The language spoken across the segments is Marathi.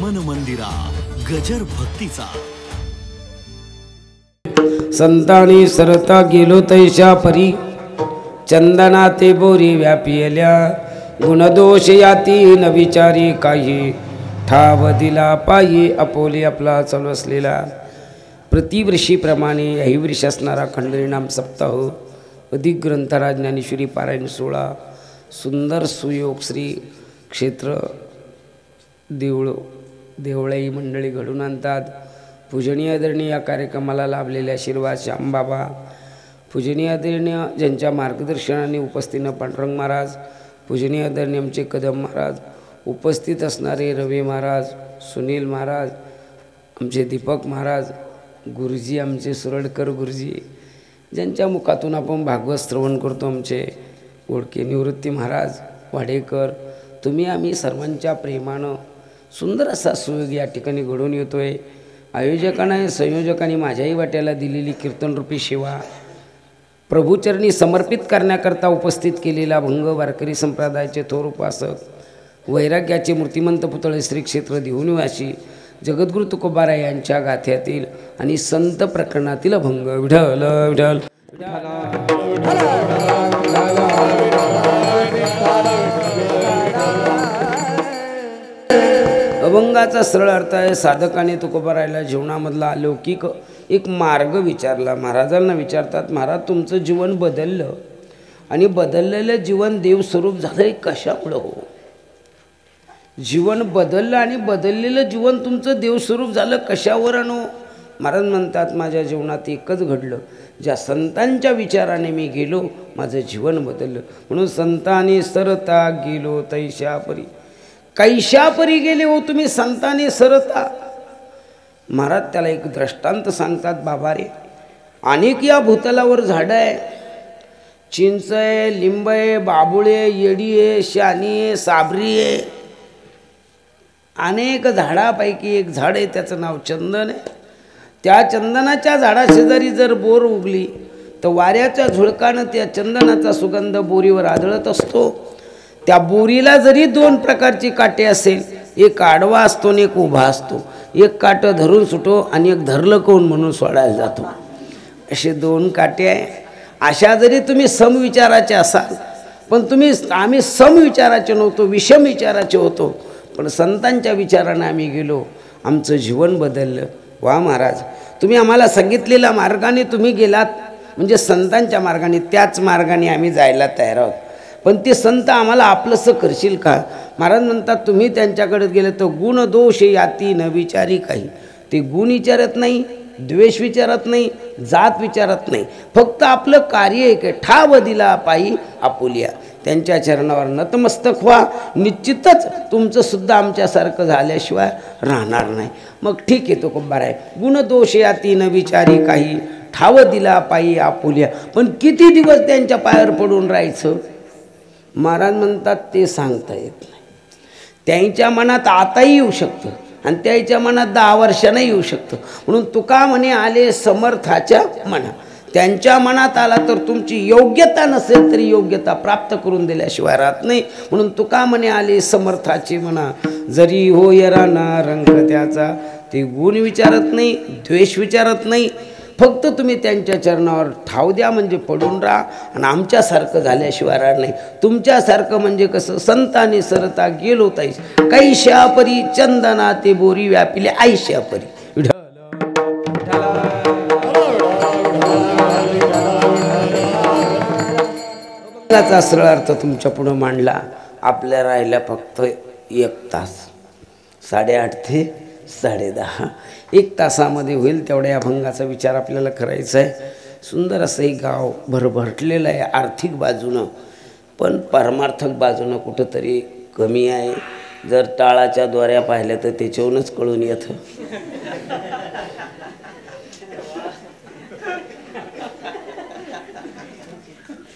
मन मंदिरा गजर भक्तीचा। संतानी सरता गेलो तैशा परी, चंदना ते बोरी व्यापिल्या। गुणदोष याती न विचारी काही, ठाव दिला पायी अपोली आपला चालू असलेला प्रतिवर्षीप्रमाणे याही वर्षी असणारा खंडहरिनाम सप्ताह अधिक ग्रंथराज ज्ञानेश्वरी पारायण सोहळा सुंदर सुयोग श्री क्षेत्र देवळाई मंडळी घडून आणतात। पूजनीय आदरणीय या कार्यक्रमाला लाभलेले आशीर्वाद श्यामबाबा, पूजनीय आदरणीय ज्यांच्या मार्गदर्शनाने उपस्थित पांडुरंग महाराज, पूजनीय आदरणीय आमचे कदम महाराज, उपस्थित असणारे रवी महाराज, सुनील महाराज, आमचे दीपक महाराज, गुरुजी आमचे सुरडकर गुरुजी, ज्यांच्या मुखातून आपण भागवत श्रवण करतो, आमचे ओळखे निवृत्ती महाराज वाडेकर, तुम्ही आम्ही सर्वांच्या प्रेमानं सुंदर असा सुयोग या ठिकाणी घडून येतो आहे। आयोजकांना संयोजकांनी माझ्याही वाट्याला दिलेली कीर्तनरूपी सेवा प्रभुचरणी समर्पित करण्याकरता उपस्थित केलेला भंग वारकरी संप्रदायाचे थोर उपासक वैराग्याचे मूर्तिमंत पुतळे श्री क्षेत्र देहुनिवासी जगद्गुरु तुकोबाराय यांच्या गाथ्यातील आणि संत प्रकरणातील अभंग विठ्ठल विठ्ठल अभंगाचा सरळ अर्थ आहे, साधकाने तुकोबारायला जीवनामधला अलौकिक एक मार्ग विचारला। महाराजांना विचारतात, महाराज तुमचं जीवन बदललं आणि बदललेलं जीवन देवस्वरूप झालं हे कशामुळं हो? जीवन बदललं आणि बदललेलं जीवन तुमचं देवस्वरूप झालं कशावर आणो? महाराज म्हणतात, माझ्या जीवनात एकच घडलं, ज्या संतांच्या विचाराने मी गेलो माझं जीवन बदललं। म्हणून संतांनी सरता गेलो तैशा परी, कैशा परी गेले हो तुम्ही संतांनी सरता। महाराज त्याला एक दृष्टांत सांगतात, बाबा रे अनेक या भूतलावर झाडं आहे, चिंच आहे, लिंब आहे, बाबुळे, येडी आहे, शानी आहे, साबरी आहे, अनेक झाडापैकी एक झाड आहे त्याचं नाव चंदन आहे। त्या चंदनाच्या झाडाशेजारी जर बोर उगली तर वाऱ्याच्या झुळकानं त्या चंदनाचा सुगंध बोरीवर आदळत असतो। त्या बोरीला जरी दोन प्रकारची काटे असेल, एक आडवा असतो आणि एक उभा असतो, एक काटं धरून सुटो आणि एक धरलं कोण म्हणून सोडायला जातो, असे दोन काटे आहे। अशा जरी तुम्ही समविचाराचे असाल, पण आम्ही समविचाराचे नव्हतो, विषम विचाराचे होतो, पण संतांच्या विचाराने आम्ही गेलो, आमचं जीवन बदललं। वा महाराज, तुम्ही आम्हाला सांगितलेल्या मार्गाने तुम्ही गेलात म्हणजे संतांच्या मार्गाने, त्याच मार्गाने आम्ही जायला तयार आहोत, पण ते संत आम्हाला आपलंसं करशील का? महाराज म्हणतात, तुम्ही त्यांच्याकडे गेले तर गुण दोष याती न विचारी काही, ते गुण विचारत नाही, द्वेष विचारत नाही, जात विचारत नाही, फक्त आपलं कार्य एक आहे, ठाव दिला पायी आपुलिया, त्यांच्या चरणावर नतमस्तक व्हा, निश्चितच तुमचं सुद्धा आमच्यासारखं झाल्याशिवाय राहणार नाही। मग ठीक आहे तुकोबाराय, गुण दोष याती न विचारी काही, ठाव दिला पायी आपुलिया, पण किती दिवस त्यांच्या पायावर पडून राहायचं? महाराज म्हणतात, ते सांगता येत नाही। त्यांच्या मनात आताही येऊ शकतं आणि त्याच्या मनात 10 वर्षांनी येऊ शकतं। म्हणून तुका म्हणे आले समर्थाच्या मना, त्यांच्या मनात आला तर तुमची योग्यता नसेल तरी योग्यता प्राप्त करून दिल्याशिवाय राहत नाही। म्हणून तुका म्हणे आले समर्थाचे मना, जरी हो यराना रंग त्याचा, ते गुण विचारत नाही, द्वेष विचारत नाही, फक्त तुम्ही त्यांच्या चरणावर ठाव द्या म्हणजे पडून राहा, आणि आमच्यासारखं झाल्याशिवाय राहणार नाही। तुमच्यासारखं म्हणजे कसं? संतांनी सरता गेलो तैस, कैशा परी चंदना ते बोरी व्यापिले आयशा परी। त्याचा सरळ अर्थ तुमच्या पुढे मांडला। आपल्या राहिल्या फक्त 1 तास, 8:30 ते 10:30, 1 तासामध्ये होईल तेवढ्या अभंगाचा विचार आपल्याला करायचा आहे। सुंदर असं एक गाव भरभरटलेलं आहे आर्थिक बाजूनं, पण परमार्थक बाजूनं कुठंतरी कमी आहे। जर टाळाच्या द्वाऱ्या पाहिल्या तर त्याच्यावरूनच कळून येतं।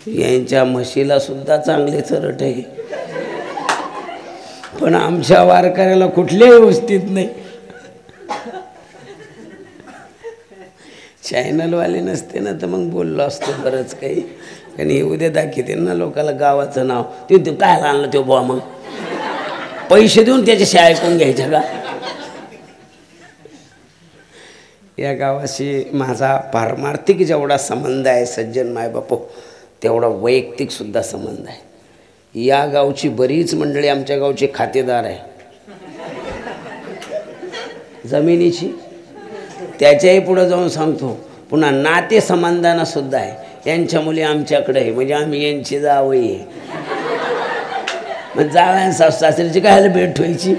यांच्या म्हशीला सुद्धा चांगले चरट आहे, पण आमच्या वारकऱ्याला कुठल्याही व्यवस्थित नाही। चॅनलवाले नसते ना तर मग बोललो असतो बरंच काही, आणि उद्या दाखवते ना लोकाला गावाचं नाव, ते काय आणलं ते बुवा, मग पैसे देऊन त्याच्याशी ऐकून घ्यायचं का? या गावाशी माझा पारमार्थिक जेवढा संबंध आहे सज्जन मायबापो, तेवढा वैयक्तिकसुद्धा संबंध आहे. या गावची बरीच मंडळी आमच्या गावचे खातेदार आहे जमिनीची. त्याच्याही पुढं जाऊन सांगतो, पुन्हा नाते संबंधांनासुद्धा आहे. यांच्या मुली आमच्याकडे आहे, म्हणजे आम्ही यांची जावई आहे. मग जावयां सासू सासऱ्याची काय भेट व्हायची.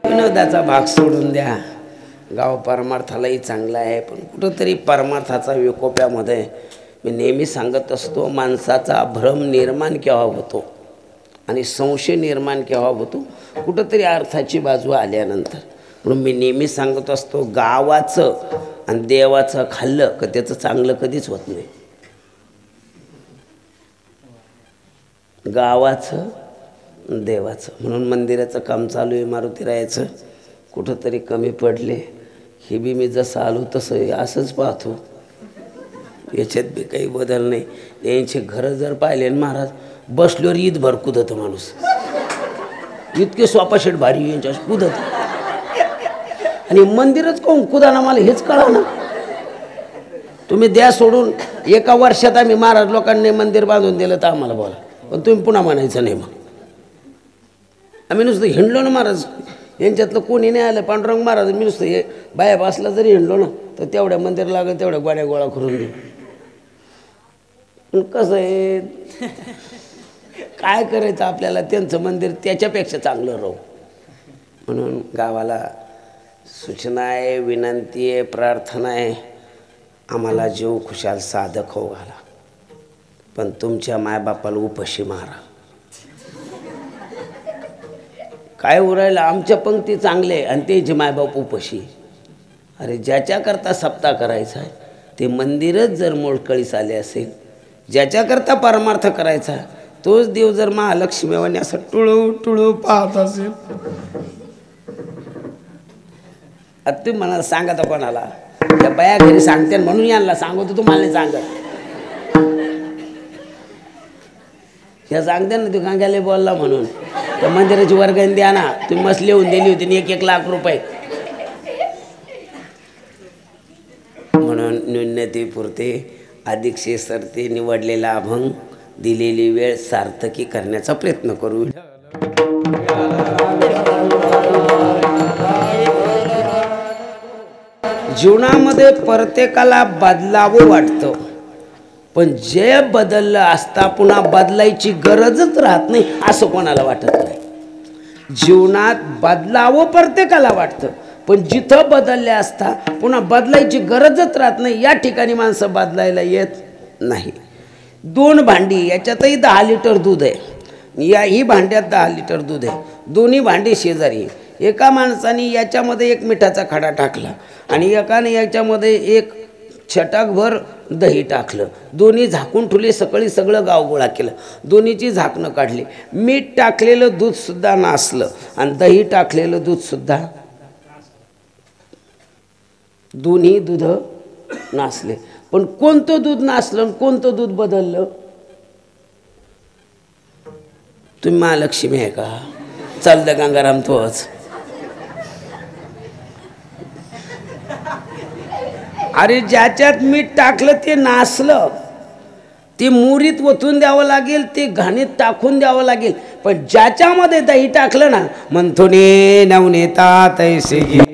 विनोदाचा भाग सोडून द्या. गाव परमार्थालाही चांगला आहे, पण कुठंतरी परमार्थाचा विकोप्यामध्ये मी नेहमी सांगत असतो, माणसाचा भ्रम निर्माण केव्हा होतो आणि संशय निर्माण केव्हा होतो, कुठंतरी अर्थाची बाजू आल्यानंतर. म्हणून मी नेहमी सांगत असतो, गावाचं आणि देवाचं खाल्लं का त्याचं चांगलं कधीच होत नाही. गावाचं देवाचं. म्हणून मंदिराचं काम चालू आहे मारुतीरायाचं. कुठंतरी कमी पडले, हे बी मी जसं आलो तसं असंच पाहतो, याच्यात बी काही बदल नाही. यांचे घरं जर पाहिले ना महाराज, बसल्यावर ईद भर कुदत माणूस, इतके सोपाशेट भारी यांच्या कुदत. आणि मंदिरच कोण कुदाना मला हेच कळा ना. तुम्ही द्या सोडून, एका वर्षात आम्ही महाराज लोकांनी मंदिर बांधून दिलं तर आम्हाला बोला, पण तुम्ही पुन्हा म्हणायचं नाही. मग आम्ही नुसतं हिंडलो ना महाराज, यांच्यातलं कोणी नाही आलं. पांडुरंग महाराज मी नुसतं हे बाया बसला जरी हिंडलो ना, तर तेवढ्या मंदिर लागेल तेवढ्या गोड्या गोळा करून देऊ. पण कसं आहे, काय करायचं आपल्याला, त्यांचं मंदिर त्याच्यापेक्षा चांगलं राहू. म्हणून गावाला सूचना आहे, विनंती आहे, प्रार्थना आहे, आम्हाला जीव खुशाल साधक हो घाला, पण तुमच्या मायबापाला उपाशी मारा. काय उरायला, आमच्या पंक्ती चांगले आणि त्याचे मायबाप उपाशी. अरे ज्याच्याकरता सप्ताह करायचा आहे ते मंदिरच जर मोडकळीस आले असेल, ज्याच्याकरता परमार्थ करायचा तोच देव जर महालक्ष्मीवाने असं टुळू टुळू पाहत असेल, आता तुम्ही म्हणाला सांगा तर कोणाला, त्या बाया घरी सांगते म्हणून यांना सांगतो, तुम्हाला नाही सांगत. ह्या सांगते ना, तू कांग्याला बोलला म्हणून त्या मंदिराची वर्गणी द्या ना, तुम्ही मस्त लिहून दिली होती 1-1 लाख रुपये. म्हणून न्यूनतेपुरते अधिकशे सरते निवडलेला अभंग, दिलेली वेळ सार्थकी करण्याचा प्रयत्न करू. जीवनामध्ये प्रत्येकाला बदलावं वाटतं, पण जे बदललं असता पुन्हा बदलायची गरजच राहत नाही असं कोणाला वाटत नाही. जीवनात बदलावं प्रत्येकाला वाटतं, पण जिथं बदलले असता पुन्हा बदलायची गरजच राहत नाही, या ठिकाणी माणसं बदलायला येत नाही. 2 भांडी, याच्यातही 10 लिटर दूध आहे, याही भांड्यात 10 लिटर दूध आहे. दोन्ही भांडी शेजारी. एका माणसाने याच्यामध्ये 1 मिठाचा खडा टाकला आणि एकाने याच्यामध्ये 1 छटाकभर दही टाकलं. दोन्ही झाकून ठेवले. सकाळी सगळं गाव गोळा केलं, दोन्हीची झाकणं काढली. मीठ टाकलेलं दूधसुद्धा नासलं आणि दही टाकलेलं दूधसुद्धा, दोन्ही दूध नासले. पण कोणतं दूध नासलं आणि कोणतं दूध बदललं? तुम्ही महालक्ष्मी आहे का? चालतं गंगाराम तोच. अरे ज्याच्यात मीठ टाकलं ते नासलं, ते मुरीत ओतून द्यावं लागेल, ते घाणीत टाकून द्यावं लागेल. पण ज्याच्यामध्ये दही टाकलं ना, मंथुने नवनेता तैसे घे,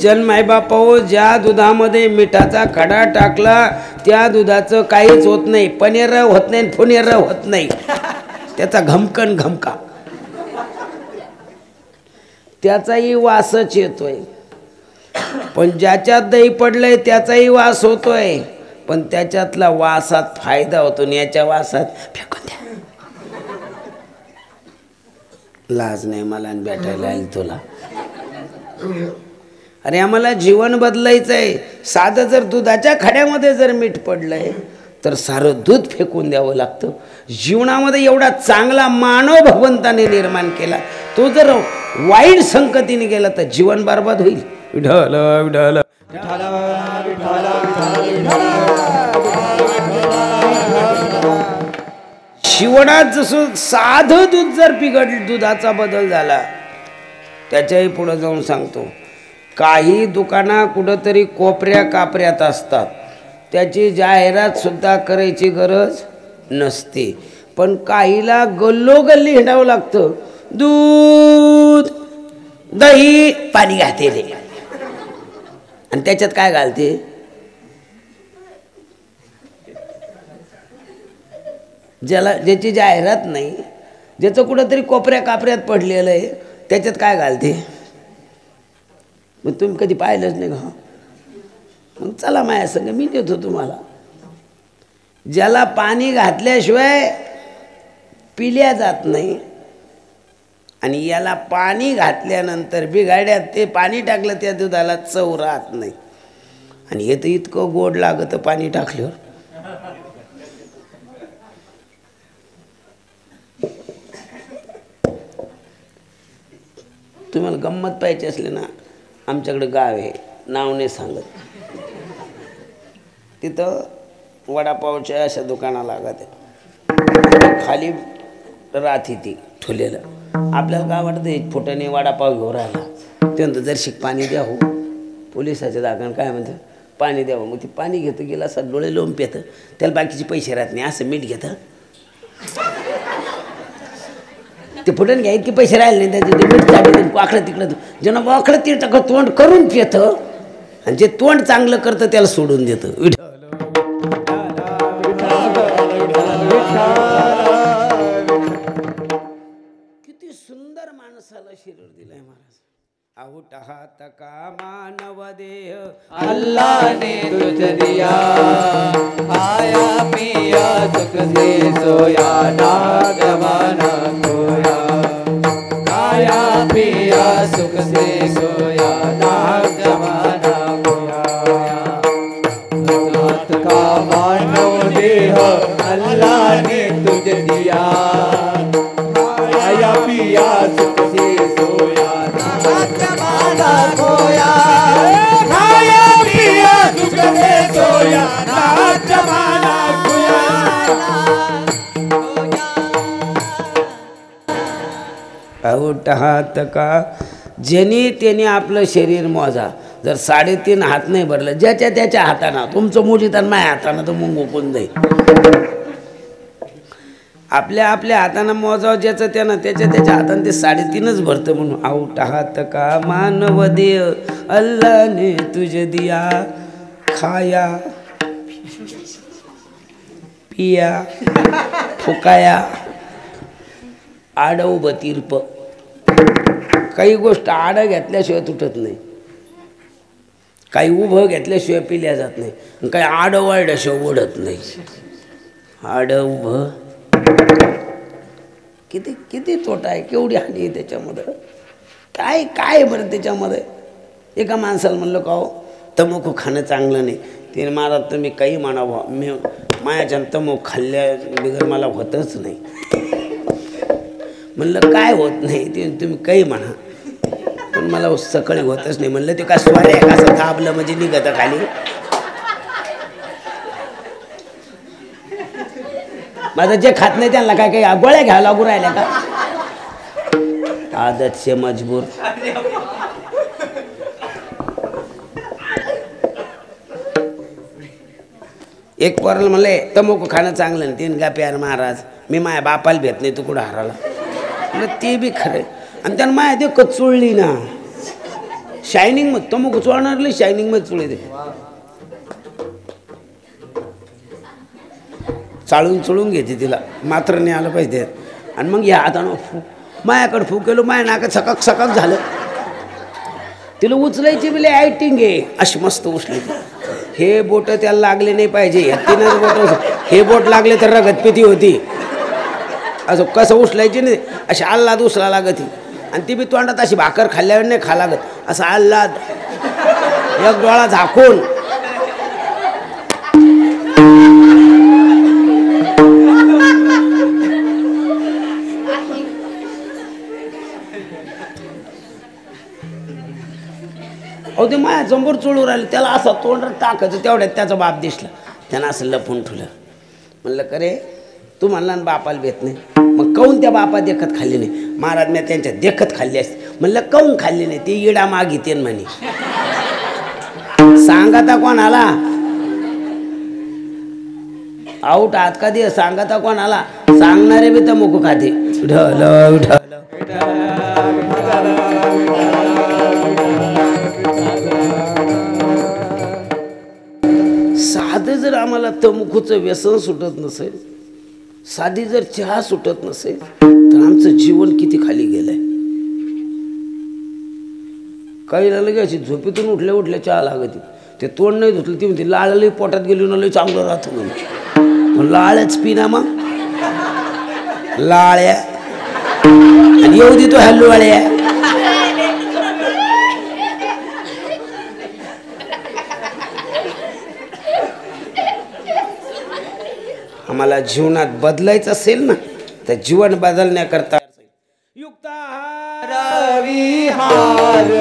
बच्चन मायबापाओ, ज्या दुधामध्ये मिठाचा खडा टाकला त्या दुधाचं काहीच होत नाही, पनीर होत नाही, फुनेर होत नाही, त्याचा घमकन घमका, त्याचाही वासच येतोय. पण ज्याच्यात दही पडलंय त्याचाही वास होतोय, पण त्याच्यातला वासात फायदा होतो आणि याच्या वासात फेकून द्या. लाज नाही मला आणि भेटायला आली तुला. अरे आम्हाला जीवन बदलायचंय. साधं जर दुधाच्या खड्यामध्ये जर मीठ पडलंय तर सारं दूध फेकून द्यावं लागतं. जीवनामध्ये एवढा चांगला मानव भगवंताने निर्माण केला, तो जर वाईट संगतीने गेला तर जीवन बर्बाद होईल. विठ्ठल विठ्ठल शिवणात जसं साधं दूध जर बिघडलं, दुधाचा बदल झाला. त्याच्याही पुढे जाऊन सांगतो, काही दुकाना कुठंतरी कोपऱ्या कापऱ्यात असतात, त्याची जाहिरात सुद्धा करायची गरज नसते. पण काहीला गल्लोगल्ली हिंडावं लागतं. दूध दही पाणी घालते रे, आणि त्याच्यात काय घालते? ज्याची जाहिरात नाही, ज्याचं कुठंतरी कोपऱ्या कापऱ्यात पडलेलं आहे, त्याच्यात काय घालते? मग तुम्ही कधी पाहिलंच नाही का? मग चला माझ्या संग, मी देतो तुम्हाला. ज्याला पाणी घातल्याशिवाय पिल्या जात नाही, आणि याला पाणी घातल्यानंतर बिघाड्यात ते पाणी टाकलं त्या दुधाला चव राहत नाही, आणि हे तर इतकं गोड लागतं पाणी टाकल्यावर. तुम्हाला गंमत पाहिजे असले ना, आमच्याकडे गाव आहे, नाव नाही सांगत, तिथं वडापावच्या अशा दुकाना लागत आहे, खाली राहती ती ठुलेलं. आपल्याला काय वाटतं, एक फुटाने वडापाव घेऊन राहिला, त्यानंतर जर शिक पाणी द्या हो, पोलिसाच्या दाखल काय म्हणतं, पाणी द्यावं. मग ती पाणी घेतं, गेला असा डोळे लोंब पेतं, त्याला बाकीचे पैसे राहत नाही, असं मीठ घेतं, ते फुटून घ्या, इतके पैसे राहिले नाही, त्याचे मीठ चालू वाकडं तिकडं, ज्यांना वाकडं ती टाकं तोंड करून पितं, आणि जे तोंड चांगलं करतं त्याला सोडून देतं. किती सुंदर माणसाला शरीर दिलंय महाराज. आऊट हात का मानव देह अल्लाह ने तुझ दिया, खाया पिया सुख से सोया, नाग जमाना खोया, खाया पिया सुख से सोया, नाग जमाना खोया. हाथ का मानव देह अल्लाह ने तुझ दिया, खाया पिया सुख से सोया, नाग जमाना खोया, खाया पिया सुख से सोया, नाग जमाना खोया. आऊट हात का, ज्याने त्याने आपलं शरीर मोजा. जर 3.5 हात नाही भरलं, ज्याच्या त्याच्या हातानं, तुमचं मोजित आणि माझ्या हातानं तर मग गोकून जाईल. आपल्या आपल्या हातानं मोजावं ज्याचं त्यानं, त्याच्या त्याच्या हातानं ते 3.5च भरतं. म्हणून आऊट हात का मानव देह अल्लाह ने तुझे दिया, खाया पिया फुकाया आडव बतीर्प. काही गोष्ट आडं घेतल्याशिवाय तुटत नाही, काही उभं घेतल्याशिवाय पिल्या जात नाही, काही आडं वाढल्याशिवाय ओढत नाही. आडं उभं किती किती तोटा आहे, केवढी हानी आहे त्याच्यामध्ये. काय काय बरं त्याच्यामध्ये. एका माणसाला म्हणलं का हो तंबाखू खाणं चांगलं नाही, ते मला तुम्ही काही म्हणावं, मी मायाच्या तंबाखू खाल्ल्या बिगर मला होतच नाही. म्हणलं काय होत नाही ते तुम्ही काही म्हणा, पण मला सकाळी होतच नाही. म्हणलं ते काय स्वाऱ्या कसं दाबलं म्हणजे निघतं खाली. माझं जे खात नाही त्यांना काय काही गोळ्या घ्यायला लागू राहिल्या का? आदत से मजबूर. एक पोराला म्हणले तंबाखू खाणं चांगलं नाही, तीन गापे यार महाराज मी माझ्या बापाला भेट नाही, तू कुठं हराला. म्हणलं ते बी खरं. आणि त्यानं माया ते कचुळली ना, शायनिंग मध्ये तो मग चोळणारले शायनिंग मध्ये चुळे दे चाळून चुळून घेते तिला मात्र नाही आलं पाहिजे आणि मग या हातानं फू मायाकडे फू केलो माया नाका सकाक सकाक झालं तिला उचलायची बिले ॲक्टिंग आहे अशी मस्त उचली हे बोट त्याला लागले नाही पाहिजे तीनच बोट हे बोट लागले तर रगतपिती होती असं कसं उचलायची नाही अशी आल्लाद उचला लागत आणि ती बी तोंडात अशी भाकर खाल्ल्यावर नाही खा लागत असं आल्लाद एक डोळा झाकून अहो ते माया जंबूर चोळून राहिले त्याला असं तोंडात टाकायचं तेवढ्यात त्याचा बाप दिसला त्यानं असं लपून ठेवलं म्हणलं करे तू म्हणला ना बापाला भेट नाही मग काऊन त्या बापा देखत खाल्ली नाही महाराज मी त्यांच्या देखत खाल्ली असते म्हणलं काऊन खाल्ली नाही ती इडा मागिते म्हणे सांगाता कोणाला आऊट हात का दे सांगाता कोणाला सांगणारे बी तर मुकू खाते ढल ढल साधं जर आम्हाला तमुखूचं व्यसन सुटत नसेल साधी जर चहा सुटत नसेल तर आमचं जीवन किती खाली गेलंय काही ना लगे अशी झोपेतून उठल्या चहा लागते ते तोंड नाही धुतलं ती म्हणते लाळली पोटात गेली ना लई चांगलं राहतो म्हणून लाळच पिना मग लाळ्या आणि येऊ दे तो हल्लूवाळ्या आम्हाला जीवनात बदलायचं असेल ना तर जीवन बदलण्याकरता युक्ताहार विहार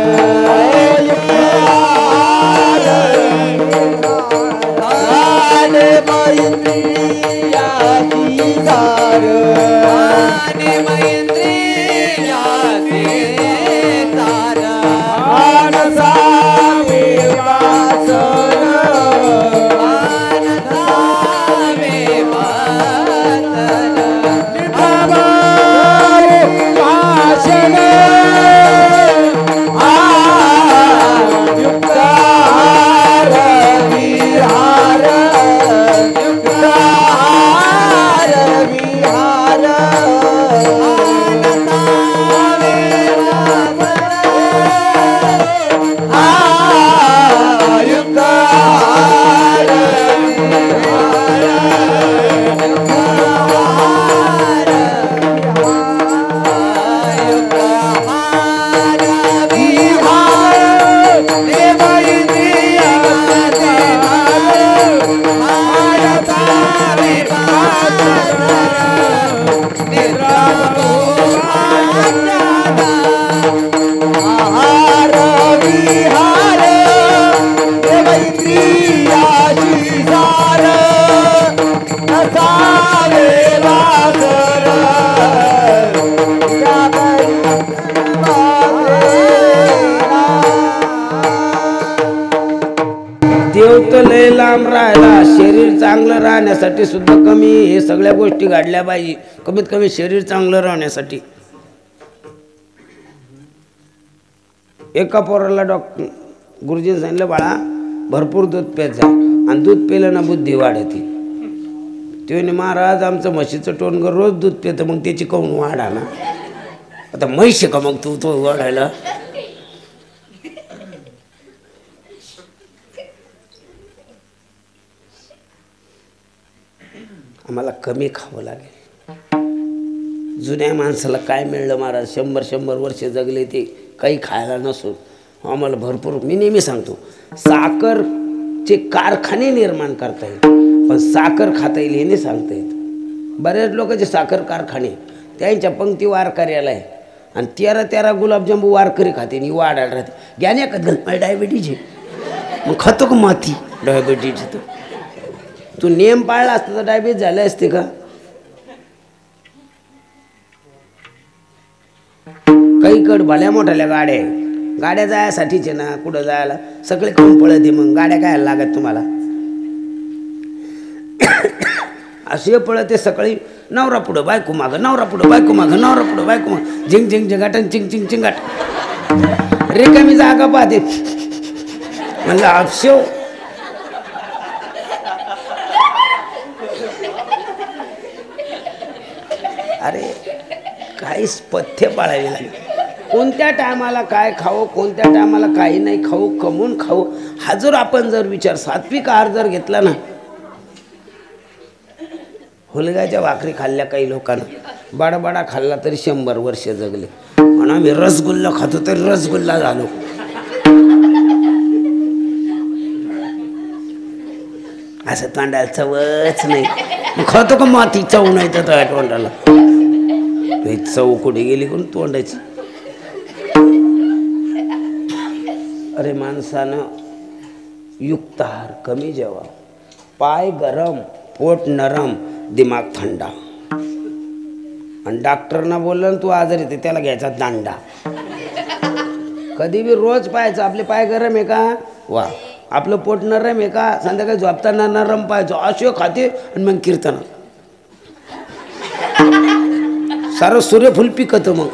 देव तर लय लांब राहिला शरीर चांगलं राहण्यासाठी सुद्धा कमी हे सगळ्या गोष्टी घडल्या पाहिजे कमीत कमी शरीर चांगलं राहण्यासाठी एका पोराला डॉक्टर गुरुजीने सांगितलं बाळा भरपूर दूध पेत जा आणि दूध पेलं ना बुद्धी वाढते ते महाराज आमचं म्हशीचं टोनगर रोज दूध पेतं मग त्याची काऊन वाढा ना आता म्हैस का मग तू तो वाढायला आम्हाला कमी खावं लागेल जुन्या माणसाला काय मिळलं महाराज 100 वर्ष जगले ते काही खायला नसून आम्हाला भरपूर मी नेहमी सांगतो साखरचे कारखाने निर्माण करता येईल पण साखर खाता येईल हे नाही सांगता येत बऱ्याच लोकांचे साखर कारखाने त्यांच्या पंक्ती वारकऱ्याला आहे आणि 13 गुलाबजांबू वारकरी खाते आणि वाढायला राहते ज्ञान का मला डायबिटीज आहे मग खातो का माती डायबिटीज तर तू नियम पाळला असता तर डायबिटीज झाले असते का काही कड भल्या मोठ्याल्या गाड्या जायसाठीचे ना कुठं जायला सगळे खाऊन पळते मग गाड्या काय लागत तुम्हाला असे पळते सकाळी नवरा पुढं बायको मागं नवरा पुढं बायको मागं नवरा पुढं बायको मागं झिंग झिंग झिंगाट चिंग चिंग चिंगाट रिकामी जागा पाहते म्हणलं अक्षव अरे काहीच पथ्य पाळावी लागेल. कोणत्या टायमाला काय खावं, कोणत्या टायमाला काही नाही खाऊ, कमवून खाऊ, हा जर आपण जर विचार सात्विक आहार जर घेतला ना. हुलग्याच्या भाकरी खाल्ल्या काही लोकांना, बाडाबाडा खाल्ला तरी 100 वर्ष जगले. आणि आम्ही रसगुल्ला खातो तरी रसगुल्ला झालो. असं तोंडाला चवच नाही, खातो का माती चव नाही तर तोंडाला. चव कुठे गेली कोण तोंडाची. अरे माणसानं युक्त आहार कमी जेवा, पाय गरम, पोट नरम, दिमाग थंडा. आणि डॉक्टरना बोललं ना तू आजारी येते त्याला घ्यायचा दांडा. कधी बी रोज पाहायचं आपले पाय गरम आहे का, वा आपलं पोट नरम आहे का, संध्याकाळी झोपताना नरम पाहायचं. असे खाते आणि मग कीर्तन सारं सूर्यफूल पिकतं मग.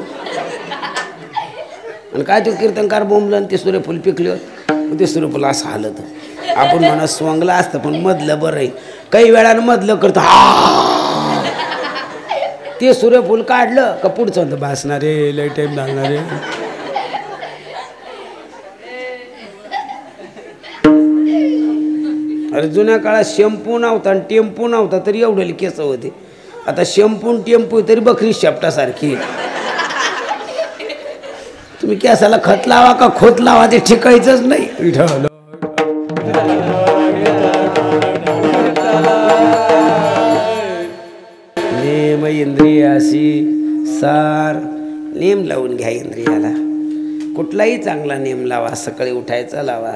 आणि काय तो कीर्तनकार बोंबलं आणि ते सूर्यफूल पिकलं, ते सूर्यफूल असं हालत. आपण म्हणा स्वंगला असतं पण मधलं बरं आहे. काही वेळानं मधलं करतं हा, ते सूर्यफूल काढलं का पुढचं होतं भासणार रे, लई टाईम लागणार रे. अरे जुन्या काळात शॅम्पू नव्हता आणि टेम्पू नव्हता तरी एवढे केस होते. आता शॅम्पू टेम्पू तरी बकरी शेपटासारखी. तुम्ही केसाला खत लावा का खोत लावा ते ठिकायचंच नाही. नेम इंद्रियाशी सार. नेम लावून घ्या इंद्रियाला. कुठलाही चांगला नेम लावा. सकाळी उठायचा लावा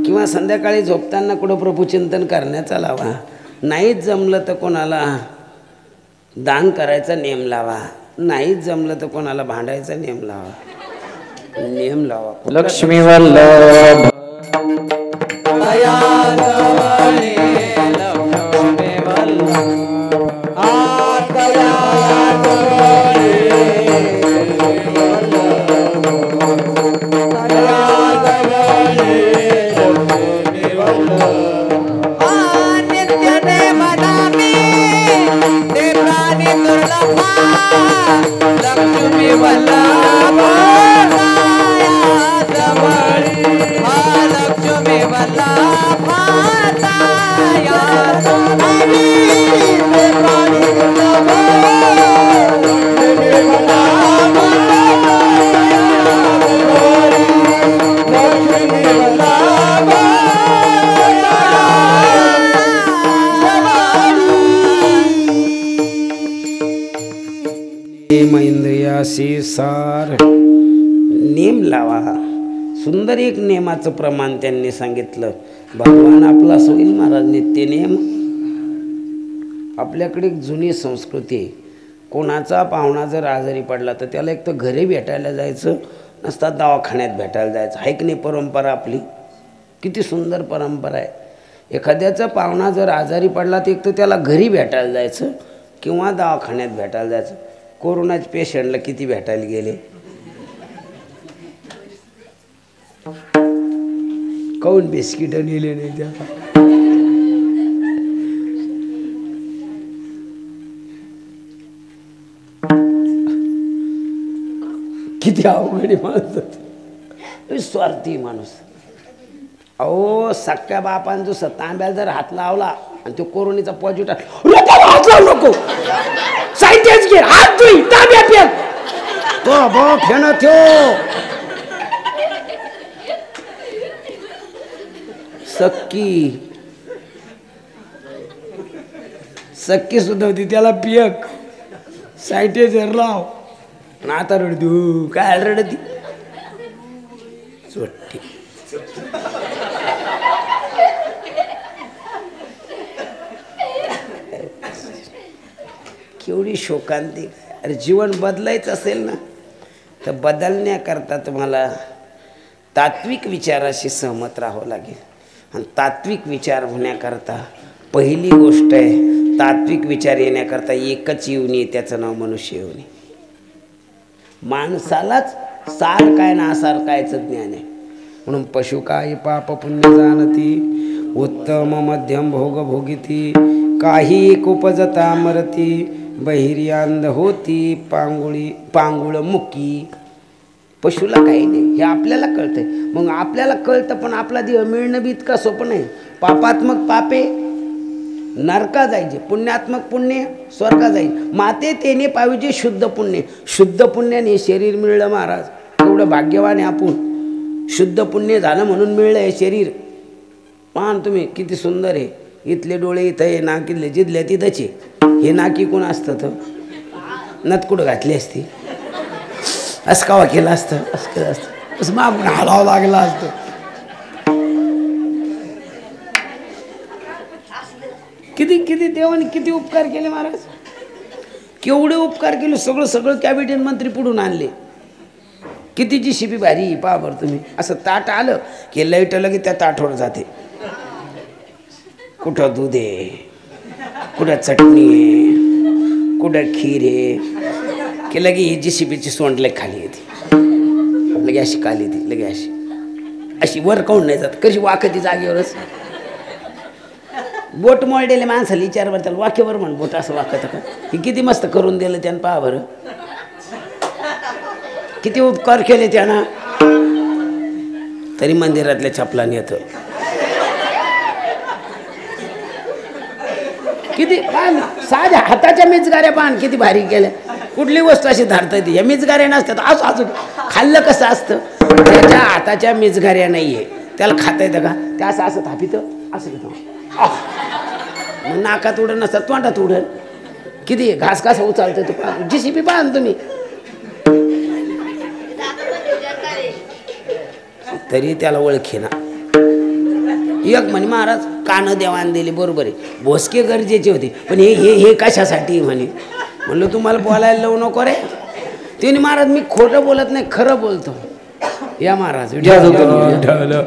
किंवा संध्याकाळी झोपताना कुठं प्रभुचिंतन करण्याचा लावा. नाहीच जमलं तर कोणाला दान करायचा नेम लावा. नाहीच जमलं तर कोणाला भांडायचा नेम लावा. नेम लावा. लक्ष्मी वल्लभ इंद्रियाशी सार. नेम लावा. सुंदर एक नेमाचं प्रमाण त्यांनी सांगितलं. भगवान आपला होईल महाराज नित्य नेम. आपल्याकडे एक जुनी संस्कृती आहे. कोणाचा पाहुणा जर आजारी पडला तर त्याला एक तर घरी भेटायला जायचं, नसता दवाखान्यात भेटायला जायचं. आहे की नाही परंपरा आपली. किती सुंदर परंपरा आहे. एखाद्याचा पाहुणा जर आजारी पडला तर एक तर त्याला घरी भेटायला जायचं किंवा दवाखान्यात भेटायला जायचं. कोरोनाच्या पेशंटला किती भेटायला गेले. काऊन बिस्किट नेले नाही त्या. किती अवघड माणूस, स्वार्थी माणूस. अहो सख्या बापान जो तांब्याला जर हात लावला आणि तो कोरोनाचा पॉझिटिव्ह, हात लावू नको, साहित्यच घे, हात धुई, तांब्या फेक. तो बो फेन थो. सक्की सुद्धा होती त्याला पियक सॅनिटायझर लाव. आणि आता रडती. काय रडती चोट्टी. केवढी शोकांती. अरे जीवन बदलायचं असेल ना तर बदलण्याकरता तुम्हाला तात्विक विचाराशी सहमत राहावं लागेल. आणि तात्विक विचार होण्याकरता पहिली गोष्ट आहे, तात्विक विचार येण्याकरता एकच येऊन ये, त्याचं नाव मनुष्य येऊन. माणसालाच सार काय ना सार कायचं ज्ञान आहे. म्हणून पशु काय पाप पुण्य जाणती, उत्तम मध्यम भोग भोगिती, काही कुपजता मरती, बहिर्यांध होती पांगुळ मुकी. पशुला काही नाही हे आपल्याला कळतंय. मग आपल्याला कळतं पण आपला देह मिळणं बी इतका सोपं नाही. पापात्मक पापे नरका जायचे, पुण्यात्मक पुण्य स्वर्गा जायचे. माते तेने पाहिजे शुद्ध पुण्य. शुद्ध पुण्याने शरीर मिळलं महाराज. एवढं भाग्यवान आहे आपण. शुद्ध पुण्य झालं म्हणून मिळलं हे शरीर. पाहा तुम्ही किती सुंदर आहे. इथले डोळे इथं आहे, नाक इथले जिथल्या तिथंच आहे. हे नाकी कोण असतं तर नतकुड घातली असती, असं कावा केलं असतं, असं केलं असतं, असं मागून हलावं लागलं असतं. किती किती देवाने किती उपकार केले महाराज. केवढे उपकार केले. सगळं सगळं कॅबिनेट मंत्री पुढून आणले. कितीची शिपी भारी पहा बरं तुम्ही. असं ताट आलं की लाईट आलं की त्या ताटवर जाते. कुठं दूध आहे, कुठं चटणी आहे, कुठं खीर आहे, की लगे ही जी शिपीची सोंड लगे खाली येते, लगे अशी खाली येते, लगे अशी अशी वर काऊन नाही जात, कशी वाकती जागेवरच. बोट मोडलेले माणसाला विचार बरं त्याला वाक्यावर म्हण बोट असं वाकत का. हे किती मस्त करून दिलं त्यानं पहा बरं. किती उपकार केले त्यानं. तरी मंदिरातल्या चपलाने येतं. किती साध्या हाताच्या मिचगाऱ्या पान किती भारी केल्या. कुठली वस्तू अशी धारता येते. या मिचगाऱ्या नसतात. असं अजून खाल्लं कसं असतं. त्याच्या हाताच्या मिचगाऱ्या नाहीये त्याला खाता येतं का. ते असं असं थापितं असं घेतो. मग नाकात उडत नसतात तोंडात उडत. किती घास कसा उचालतं तू पहा. जीसीबी पहा ना तुम्ही. तरी त्याला ओळखेना. एक म्हणे महाराज कानं देवान दिली बरोबर आहे. भोसके गरजेचे होते पण हे कशासाठी म्हणे. म्हणलं तुम्हाला बोलायला लावू नको रे. तिने महाराज मी खोटं बोलत नाही खरं बोलतो. या महाराज झालं.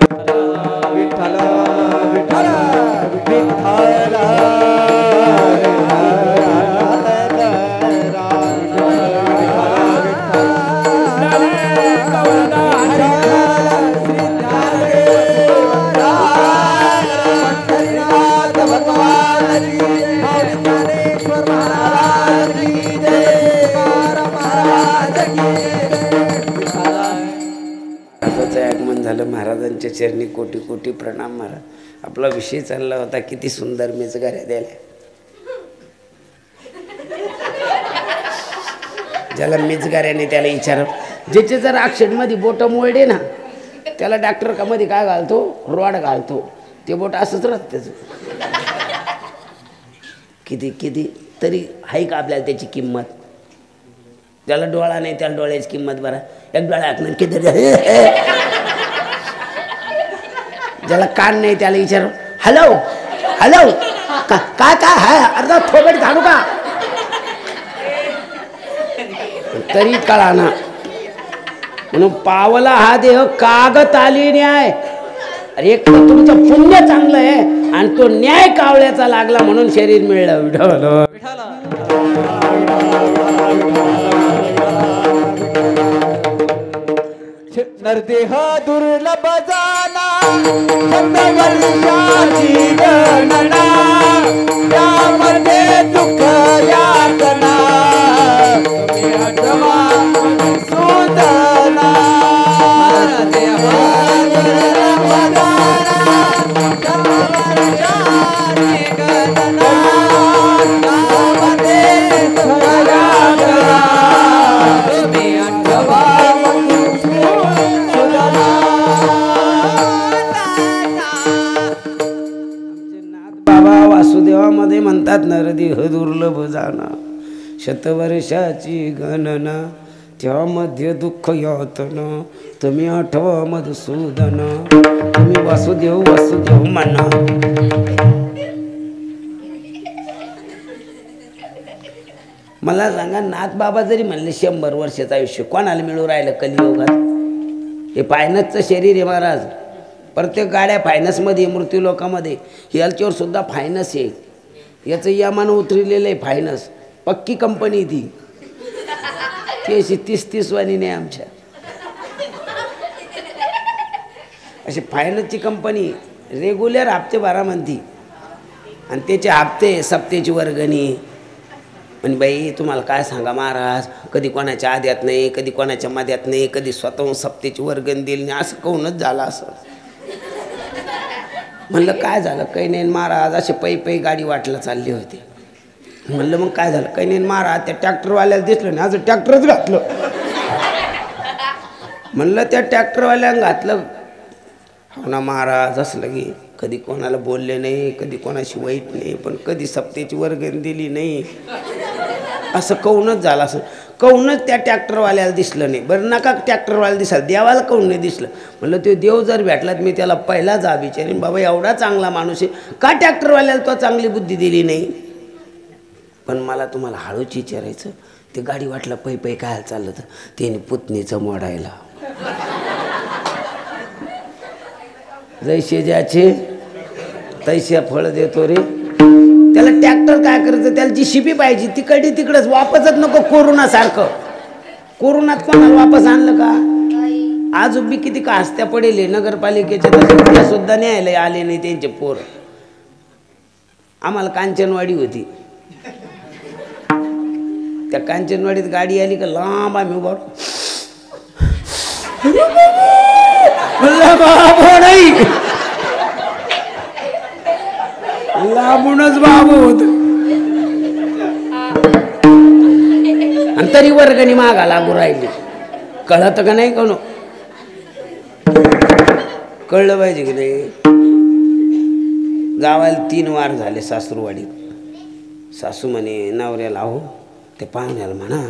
महाराजांच्या चरणी कोटी कोटी प्रणाम महाराज. आपला विषय चालला होता किती सुंदर मिचगाऱ्या द्यायला. ज्याला मिचगाऱ्याने त्याला विचार. ज्याचे जर ॲक्सिडेंटमध्ये बोटं मोडले ना त्याला डॉक्टर का मध्ये काय घालतो रॉड घालतो. ते बोट असंच राहत त्याचं. किती किती तरी आहे का आपल्याला त्याची किंमत. त्याला डोळा नाही त्याला डोळ्याची किंमत बरा. एक डोळा ऐकणार किती. ज्याला कान नाही त्याला विचार हॅलो हॅलो काय काय हाय अर्धा थोबड घालू का. तरी कळा ना. म्हणून पावला हा देह कागद आली न्याय. अरे एक तर तुमचं पुण्य चांगलं आहे आणि तो न्याय कावळ्याचा लागला म्हणून शरीर मिळलं. नरदेह दुर्लभ जाना शतवर्षाची गणना त्यामध्ये दुःख यातना सुदना. नरदेह दुर्लभ जाना शतवर्षाची गणना त्यामध्ये दुःख यातना वासुदेवामध्ये म्हणतात नरदेह दुर्लभ जाना शतवर्षाची गणना त्यामध्ये दुःख यातना तुम्ही आठवा मधुसूदन. तुम्ही वासुदेव वासुदेव म्हणा. मला सांगा नाथ बाबा जरी म्हणले 100 वर्षाचं आयुष्य कोणाला मिळू राहिलं कलियुगात. हे फायनसचं शरीर आहे महाराज. प्रत्येक गाड्या फायनान्समध्ये मृत्यू लोकांमध्ये याच्यावर सुद्धा फायनान्स आहे. याचं यामानं उतरलेलं आहे फायनान्स. पक्की कंपनी ती अशी 30-30 वाणी नाही आमच्या. अशी फायनान्सची कंपनी रेग्युलर हप्ते भरा म्हणती आणि त्याचे हप्ते सप्तेची वर्गणी. आणि बाई तुम्हाला काय सांगा महाराज, कधी कोणाच्या आद्यात नाही, कधी कोणाच्या मध्यात नाही, कधी स्वतःहून सप्तेची वर्गणी दिली नाही, असं कहूनच झालं. असं म्हणलं काय झालं? काही नाही महाराज, असे पै गाडी वाटला चालली होती. म्हणलं मग काय झालं? काही नाही महाराज, त्या ट्रॅक्टरवाल्याला दिसलं नाही, आज ट्रॅक्टरच घातलं. म्हणलं त्या ट्रॅक्टरवाल्यानं घातलं. हो ना महाराज, असलं की कधी कोणाला बोलले नाही, कधी कोणाशी वाईट नाही, पण कधी सप्तेची वर्गणी दिली नाही, असं कौनच झालं. असं कौनच त्या ट्रॅक्टरवाल्याला दिसलं नाही. बरं नका ट्रॅक्टरवाल्याला दिसाल, देवाला कौन नाही दिसलं. म्हणलं तो देव जर भेटला तर मी त्याला पहिला जा विचारेन, बाबा एवढा चांगला माणूस आहे, का ट्रॅक्टरवाल्याला तो चांगली बुद्धी दिली नाही. पण मला तुम्हाला हळूच विचारायचं, ते गाडी वाटलं पै काय चाललं तर त्याने पुतणीचं मोडायला. जैसे ज्याचे तैसे फळ देतो रे. त्याला ट्रॅक्टर काय करायचं, त्याला जी शिपी पाहिजे तिकडे तिकडंच, वापसच नको. कोरोनासारखं कोरोनात कोणाला वापस आणलं का? आज बी किती का हस्त्या पडेल नगरपालिकेच्या, त्या सुद्धा न्यायला आले नाही त्यांचे पोर. आम्हाला कांचनवाडी होती, त्या कांचनवाडीत गाडी आली का लांब आम्ही उभा नाही, लांबूनच बाबू होत. आणि तरी वर्गणी मागा लागू राहिली. कळत का नाही? कोण कळलं पाहिजे की नाही. जावायला 3 वार झाले सासूरवाडीत. सासू म्हणे नवऱ्याला, हो ते पाहुण्याला म्हणा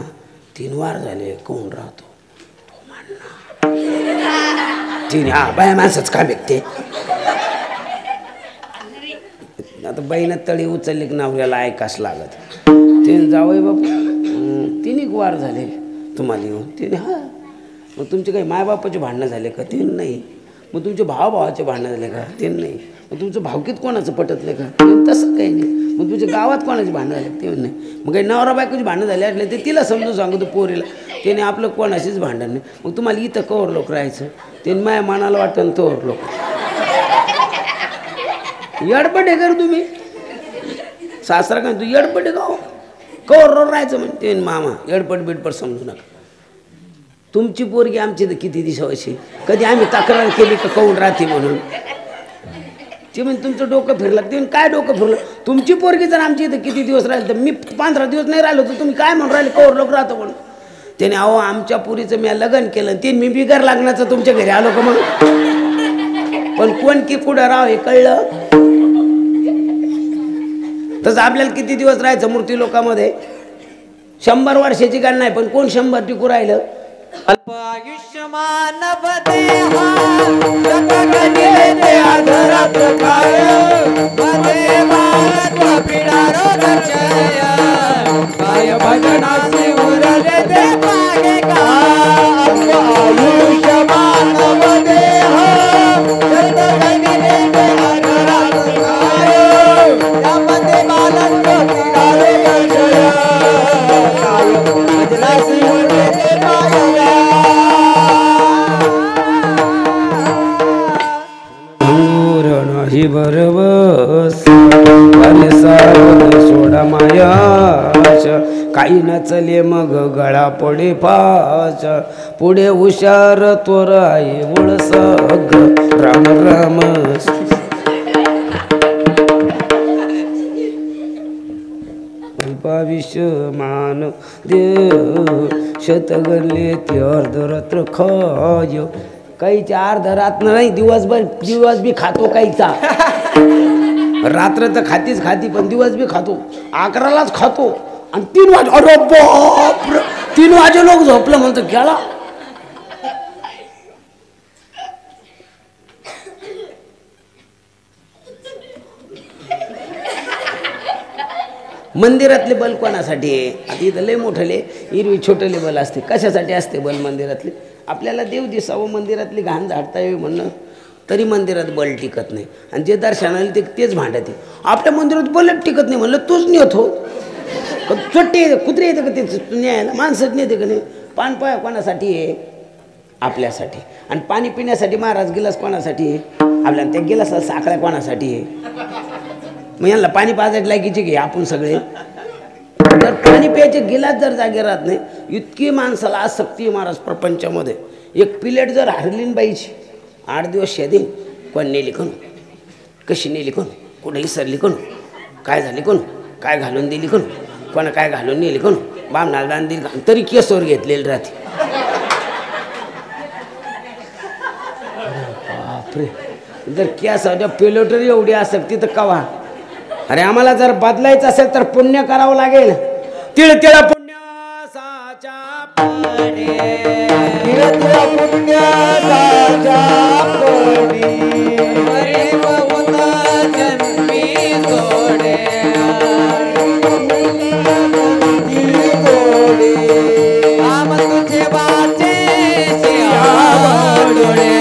3 वार झाले कोण राहतो. तो म्हणणार 3 हा बाया माणसाच का भेटते. आता बाईनं तळी उचलली की नवऱ्याला ऐकास लागत. तिने जावई बापू 3 वार झाले तुम्हाला येऊन. तिने हा. मग तुमचे काही मायबापाचे भांडणं झाले का? ते नाही. मग तुमचे भावाचे भांडणं झाले का? ते नाही. मग तुमचं भावकीत कोणाचं पटत नाही का? तसं काही नाही. मग तुझ्या गावात कोणाची भांडणं झाले? ते नाही. मग काही नवरा बायकोची भांडणं झाली असले ते तिला समजून सांगतो पोरीला, त्याने आपलं कोणाशीच भांडण नाही. मग तुम्हाला इथं कवर लोक राहायचं, त्याने माझ्या मनाला वाटतं तोवर लोक. येडपट आहे कर तुम्ही सासरा काय तू येडपट आहे का? कवर राहायचं म्हणते मामा. येडपट बिडपट समजू नका. तुमची पोरगी आमची तर किती दिवसाची, कधी आम्ही तक्रार केली का कौन राहते म्हणून. ते म्हणजे तुमचं डोकं फिरलं. ते काय डोकं फिरलं? तुमची पोरगी जर आमची इथं किती दिवस राहील तर मी 15 दिवस नाही राहिलो तर तुम्ही काय म्हणून राहिले कवर लोक राहतो म्हणून. त्याने अहो आमच्या पुरीचं मी लग्न केलं ते मी बिगर लग्नाचं तुमच्या घरी आलो का मग. पण कोण की कुठं राव हे कळलं. तसं आपल्याला किती दिवस राहायचं मूर्ती लोकांमध्ये. 100 वर्षाची गाण नाही, पण कोण 100 टिकू राहिलं. अल्प आयुष्यमान देहा जगगणे आदरात काय वंदे भारत पिडारो दर्शय काय भजनासी उरले ते मागे का. अल्प आयुष्यमान देहा जगगणे आदरात काय वंदे भारत पिडारो दर्शय काय भजनासी उरले ते मागे. नाही बरवस सावध सोडा मायाश काही नचले मग गळा पडे पाच पुढे हुशार तोर आहे मूळ सग राम राम. अल्पायुष्यमान देव शतगणले ते अर्धरात्र खाय. काहीच्या अर्धरात्र नाही, दिवस बी खातो काहीचा. रात्र तर खाती पण दिवस बी खातो. 11लाच खातो आणि 3 वाजे अरे बाप 3 वाजे लोक झोपलं म्हणतो गेला. मंदिरातले बल कोणासाठी आहे? आता इथं लय मोठले हिरवी छोटले बल असते. कशासाठी असते बल मंदिरातले? आपल्याला देव दिसावं, मंदिरातली घाण झाडता येईल म्हणणं. तरी मंदिरात बल टिकत नाही. आणि जे दर्शनाला तेच भांडत आहे. आपल्या मंदिरात बलच टिकत नाही म्हणलं तूच नेत हो. चोट्टे कुत्रे येते का ते न्यायला? माणसंच नेते का नाही? पानपोळ्या कोणासाठी आहे? आपल्यासाठी. आणि पाणी पिण्यासाठी महाराज गिलास कोणासाठी आहे? आपल्याला त्या गिलासाला साखळ्या कोणासाठी आहे? मग यांना पाणी पाजायला लायकीचे घे आपण सगळे. जर पाणी प्यायचे गिलास जर जागे राहत नाही, इतकी माणसाला आसक्ती आहे महाराज प्रपंचामध्ये. एक प्लेट जर हरलीन बाईची 8 दिवस शेदीन, कोण नेली कोण, कशी नेली कोण, कुठे विसरली कोण, काय झाली कोण, काय घालून दिली कोण, कोणा काय घालून नेली कोण, बामणाला दान दिली तरी केसवर घेतलेली राहते. बापरे, जर केसाच्या पेलोटर एवढी आसक्ती तर कवा. अरे आम्हाला जर बदलायचं असेल तर पुण्य करावं लागेल. तिळ तिळ पुण्यासाच्या पाणी, तिळ तिळ पुण्यासाच्या पाणी, हरी बहुता जन्मी जोडे, राम तुझे वाचे सियावडे,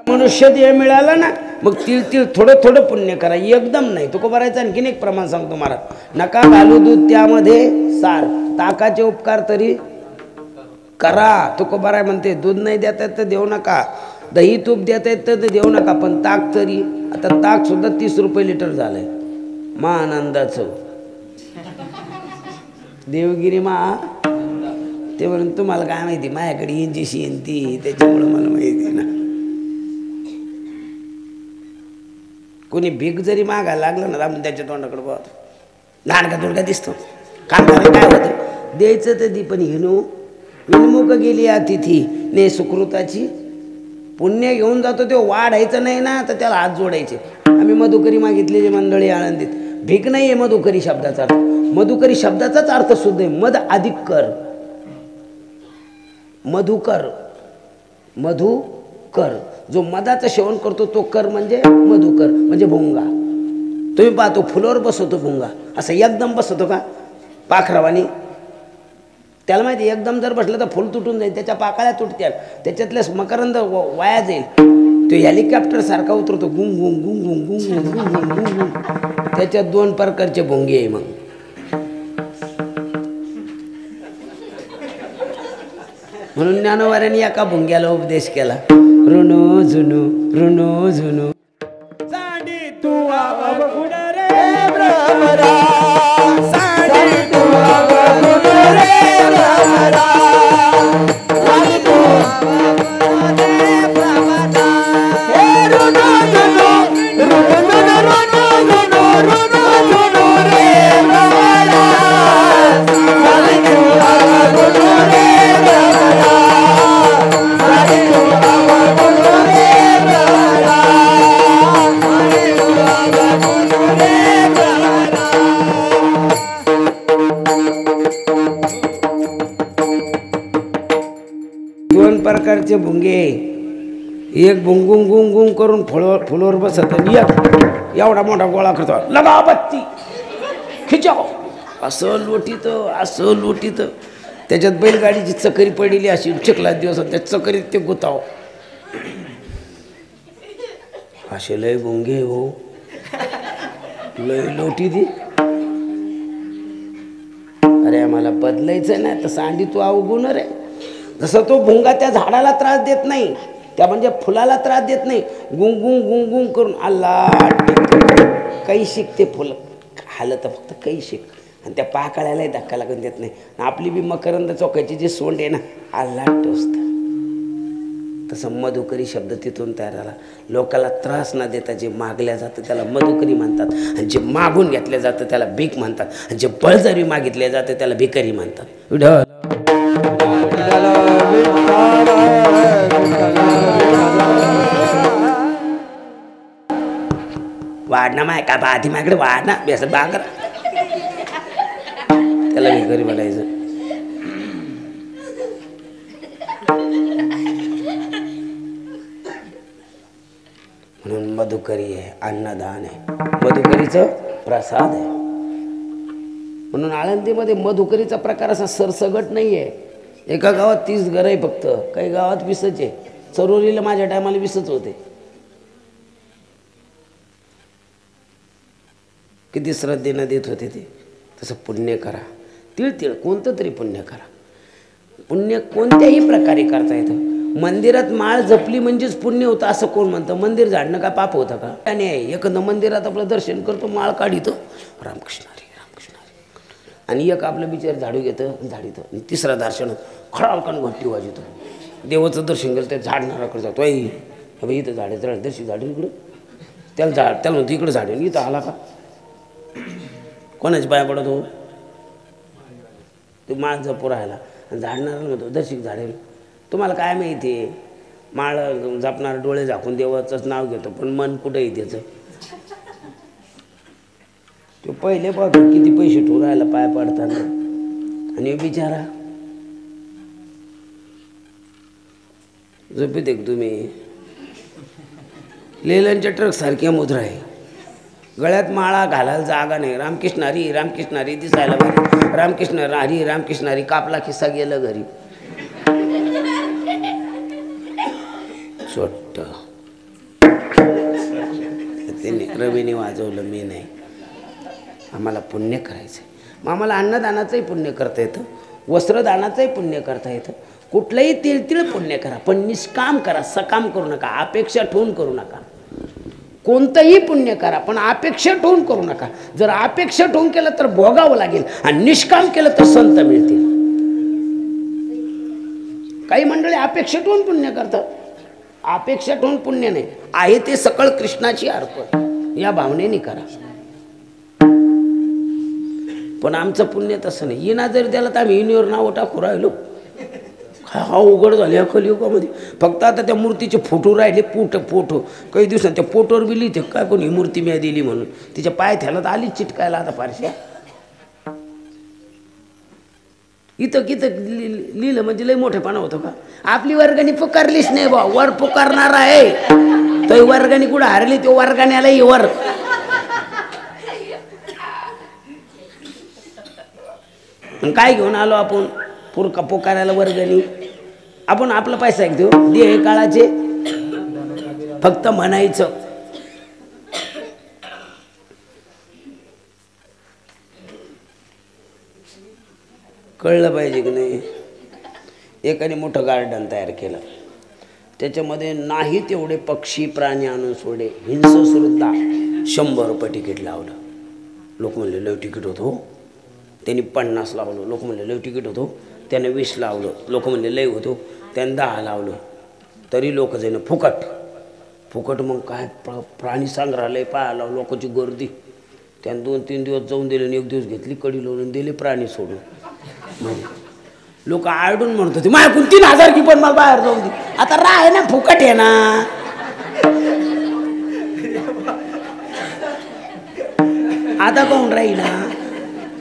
मनुष्य देह मिळाला ना, मग तिळ तिळ थोडं थोडं पुण्य करा, एकदम नाही. तुका बरायचं आणखीन एक प्रमाण सांगतो महाराज. नका घालू दूध त्यामध्ये सार, ताकाचे उपकार तरी करा. तुका बराय म्हणते दूध नाही देता येत तर देऊ नका, दही तूप देता येत तर देऊ नका, पण ताक तरी. आता ताक सुद्धा 30 रुपये लिटर झालंय महानंदाचं. देवगिरी मा ते म्हणून तुम्हाला काय माहिती, माझ्याकडे इंजीशी येईन ती, त्याच्यामुळं मला माहिती ना. कोणी भीक जरी मागायला लागलं ना, आपण त्याच्या तोंडाकडे बघतो, लहान का तोंडका दिसतो. काम करायला काय होतं, द्यायचं तर दी. पण विनमुख गेली अतिथी ने सुकृताची, पुण्य घेऊन जातो ते वाढायचं नाही ना, तर त्याला हात जोडायचे. आम्ही मधुकरी मागितलेली मंडळी आळंदीत. भीक नाही आहे मधुकरी शब्दाचा अर्थ. मधुकरी शब्दाचाच अर्थ शुद्ध आहे. मध अधिक कर, मधुकर, मधुकर. जो मधाचं सेवन करतो तो कर म्हणजे मधुकर, म्हणजे भोंगा. तुम्ही पाहतो फुलावर बसवतो भोंगा, असं एकदम बसवतो का पाखरावानी? त्याला माहिती एकदम जर बसलं तर फुल तुटून जाईल, त्याच्या पाकळ्या तुटत्याल, त्याच्यातले मकरंद वाया जाईल. तो हेलिकॉप्टर सारखा उतरतो, गुंग गुंग गुंग गुंग गुंग गुंग गुंग गुंग गुंग. त्याच्यात 2 प्रकारचे भोंगे आहे. मग म्हणून ज्ञानोबाऱ्यांनी एका भोंग्याला उपदेश केला, ऋणो झुनू ऋणो झुनू साडी तू अवगुण रे भ्रमरा, साडी तू अवगुण रे भ्रमरा, साडी तू अवगुण रे भ्रमरा. हे ऋणो झुनू ऋणो झुनू ऋणो झुनू ऋणो झुनू रे भ्रमरा, साडी तू अवगुण रे भ्रमरा, साडी तू अवगुण रे भ्रमरा. दोन प्रकारचे भुंगे, एक भुंगुंग गुंग गुंग करून फुलावर बसत, आणि एक एवढा मोठा गोळा करतो, लगा बत्ती खिचाव, असं लोटीत. त्याच्यात बैलगाडीची चकरी पडलेली अशी चिखला दिवस, त्या चकरीत ते गुताव. असे लय भुंगे हो, लय लोटी ती. अरे आम्हाला बदलायचं नाही तर सांडी तू अवगुण रे. जसं तो भुंगा त्या झाडाला त्रास देत नाही, त्या म्हणजे फुलाला त्रास देत नाही, गुंगुंग गुंगुंग करून अल्ला काही शिकते फुलं हालं तर फक्त काही शिक, आणि त्या पाकळ्यालाही धक्का लागून देत नाही. आपली बी मकरंद चौकाची जी सोंड आहे ना, अल्ला टोचत. तसं मधुकरी शब्द तिथून तयार झाला. लोकाला त्रास न देता जे मागल्या जातं त्याला मधुकरी म्हणतात, आणि जे मागून घेतलं जातं त्याला भीक म्हणतात, आणि जे बळजबरी मागितले जातं त्याला भिकारी म्हणतात. विठ्ठल वाढ ना माय का आधी माझ्याकडे वाढ ना बेस बागर त्याला भिकारी म्हणायचं. म्हणून मधुकरी आहे, अन्नदान आहे, मधुकरीचं प्रसाद आहे. म्हणून आळंदीमध्ये मधुकरीचा प्रकार असा सरसगट नाही आहे. एका गावात 30 घरं आहे फक्त, काही गावात 20च आहे. चरोलीला माझ्या टायमाला 20च होते. किती श्रद्धेनं देत होते ते. तसं पुण्य करा, तिळ कोणतं तरी पुण्य करा. पुण्य कोणत्याही प्रकारे करता येतं. मंदिरात माळ जपली म्हणजेच पुण्य होतं असं कोण म्हणतं? मंदिर झाडणं का पाप होतं का? आणि एखादं मंदिरात आपलं दर्शन करतो, माळ काढितो, रामकृष्ण हरी रामकृष्ण हरी, आणि एक आपलं बिचार झाडू घेतं झाडितं, आणि तिसरा दर्शन खडालकान घंटी वाजवतो. देवाचं दर्शन केलं त्या झाडणाराकडे जातो. अबे इथं झाडाचं दर्शी झाडून इकडं त्याला म्हणतो इकडं झाडून इथं आला का? कोणाची पाया पडतो? ते माळ जपू राहायला आणि झाडणारा म्हणतो दर्शिक झाडेल. तुम्हाला काय माहिती आहे? माळ जपणार डोळे झाकून देवाचंच नाव घेतो, पण मन कुठंही त्याचं. तो पहिले पाहतो किती पैसे ठेवून राहायला पाय पडताना, आणि बिचारा झोपीत एक तुम्ही लेलनच्या ट्रक सारख्या मुद्रा आहे. गळ्यात माळा घालायला जागा नाही. रामकृष्ण हरी रामकृष्ण हरी दिसायला पाहिजे. रामकृष्ण हरी रामकृष्ण हरी कापला खिस्सा गेलं घरी. छोट्ट त्यांनी रवीने वाजवलं, मी नाही. आम्हाला पुण्य करायचं. मग आम्हाला अन्नदानाचंही पुण्य करता येतं, वस्त्रदानाचंही पुण्य करता येतं. कुठलंही तिळतिळ पुण्य करा, पण निष्काम करा, सकाम करू नका, अपेक्षा ठेवून करू नका. कोणतंही पुण्य करा, पण अपेक्षा ठेवून करू नका. जर अपेक्षा ठेवून केलं तर भोगावं लागेल, आणि निष्काम केलं तर संत मिळतील. काही मंडळी अपेक्षा ठेवून पुण्य करतात. अपेक्षा ठेवून पुण्य नाही, आहे ते सकळ कृष्णाची अर्पण या भावनेने करा. पण आमचं पुण्य तसं नाही. येणा जरी त्याला तर आम्ही इनीवर नाव टाकू राहिलो. हा उघड झाले या कलियुगामध्ये. फक्त आता त्या मूर्तीचे फोटो राहिले, फोटो काही दिवसांनी त्या फोटोवर बी लिहिते काय कोणी मूर्ती मी दिली म्हणून. तिच्या पाय थ्याला तर आली चिटकायला आता फारशा. इथं किथं लिहिलं म्हणजे लय मोठेपणा होतो का? आपली वर्गणी पुकारलीच नाही बा, वर पुकारणार आहे. तो वर्गणी कुठं हरली, तो वर्गाण्याला वर. काय घेऊन आलो आपण? पुकारायला वर्गणी. आपण आपला पैसा घेऊ दे हे काळाचे, फक्त म्हणायचं. कळलं पाहिजे की नाही? एकाने मोठं गार्डन तयार केलं, त्याच्यामध्ये नाही तेवढे पक्षी प्राणी आणून सोडे. हिंस सुद्धा 100 रुपये तिकीट लावलं. लोक म्हणले लय तिकीट होतो. त्यांनी 50 लावलं. लोक म्हणले लय तिकीट होतो. त्याने 20 लावलं. लोक म्हणले लय होतो. त्याने 10 लावलं. तरी लोक जाईन फुकट. मग काय प्राणी संग्रहालय पाहायला लोकांची गर्दी. त्याने 2-3 दिवस जाऊन दिले आणि 1 दिवस घेतली कडी लावून दिले प्राणी सोडून. लोक आरडून म्हणत होते माझ्याकडून 3000 की पण मला बाहेर जाऊन दे. आता राह ना, फुकट आहे ना. आता कोण राही ना?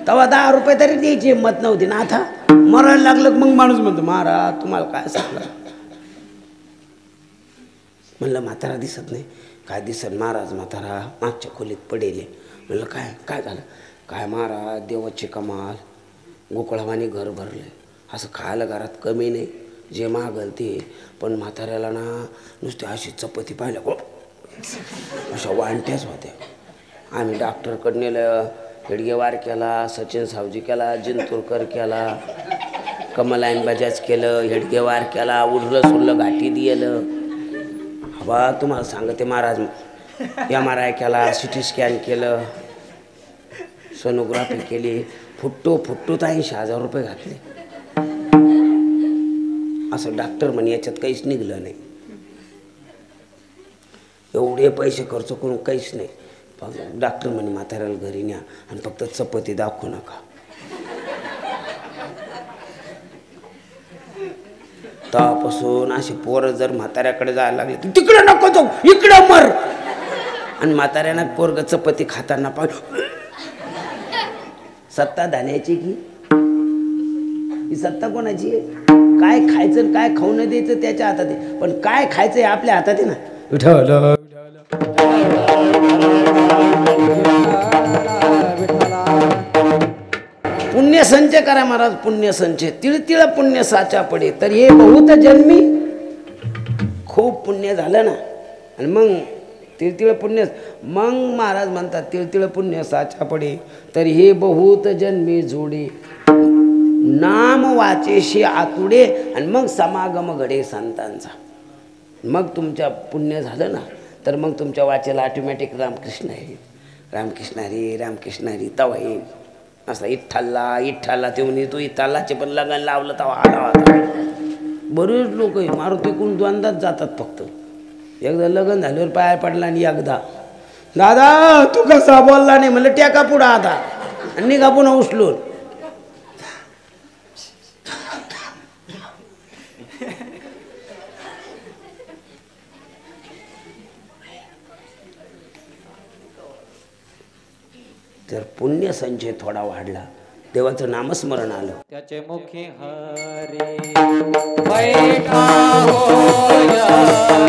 तेव्हा 10 रुपये तरी द्यायची हिंमत नव्हती ना. आता मरायला लागलं मग माणूस म्हणतो महाराज तुम्हाला काय सांगलं. म्हणलं म्हातारा दिसत नाही. काय दिसत महाराज? म्हातारा मागच्या खोलीत पडेल. म्हणलं काय झालं? काय महाराज देवाची कमाल, गोकुळावानी घर भरले. असं खायला घरात कमी नाही, जे मागल ते. पण म्हाताऱ्याला ना नुसते अशी चपाती पाहिल्या अशा वांट्याच होत्या. आम्ही डॉक्टरकडे नेलं, हेडगेवार केला, सचिन सावजी केला, जिंतूरकर केला, कमलाईन बजाज केलं, हेडगेवार केला, उरलं सुरलं घाटी दिलं. हवा तुम्हाला सांगते महाराज. MRI केला, CT स्कॅन केलं, सोनोग्राफी केली. फुट्टो तर 80,000 रुपये घातले. असं डॉक्टर म्हणे याच्यात काहीच निघलं नाही. एवढे पैसे खर्च करून काहीच नाही. डॉक्टर म्हणे म्हाताऱ्याला घरी न्या आणि फक्त चपाती दाखवू नका. तेव्हापासून असे पोरं जर म्हाताऱ्याकडे जायला लागले तिकडे नको जाऊ, इकडं मर. आणि म्हाताऱ्यानं पोरग चपाती खाताना पाहू सत्ता धान्याची की ही सत्ता कोणाची आहे? काय खायचं आणि काय खाऊ न द्यायचं त्याच्या हातात आहे, पण काय खायचं हे आपल्या हातात आहे ना. विठ्ठल पुण्यसंचय करा महाराज, पुण्यसंचय. तिळतिळ पुण्य साचा पडे, तर हे बहुत जन्मी खूप पुण्य झालं ना. आणि मग तिळतिळ पुण्य, मग महाराज म्हणतात तिळतिळ पुण्य साचा पडे, तर हे बहुत जन्मी जोडे नाम वाचेशी आतुडे. आणि मग समागम घडे संतांचा. मग तुमच्या पुण्य झालं ना, तर मग तुमच्या वाचेला ऑटोमॅटिक रामकृष्ण हरी रामकृष्ण हरी रामकृष्ण हरी तवा येईल. असं इठ्ठलला इठ्ठलला ते म्हणे तू इठ्ठलाचे पण लग्न लावलं तवा आला होता. बरेच लोक मारुतीकडून द्वंदाच जातात फक्त. एकदा लग्न झाल्यावर पाया पडला आणि एकदा दादा तू कसा बोलला नाही म्हणलं टेका पुढं आता आणि निघा पुन्हा उचलून. जर पुण्य संचय थोडा वाढला, देवाचं नामस्मरण आलं, त्याचे मुखी हरी बैठा होया,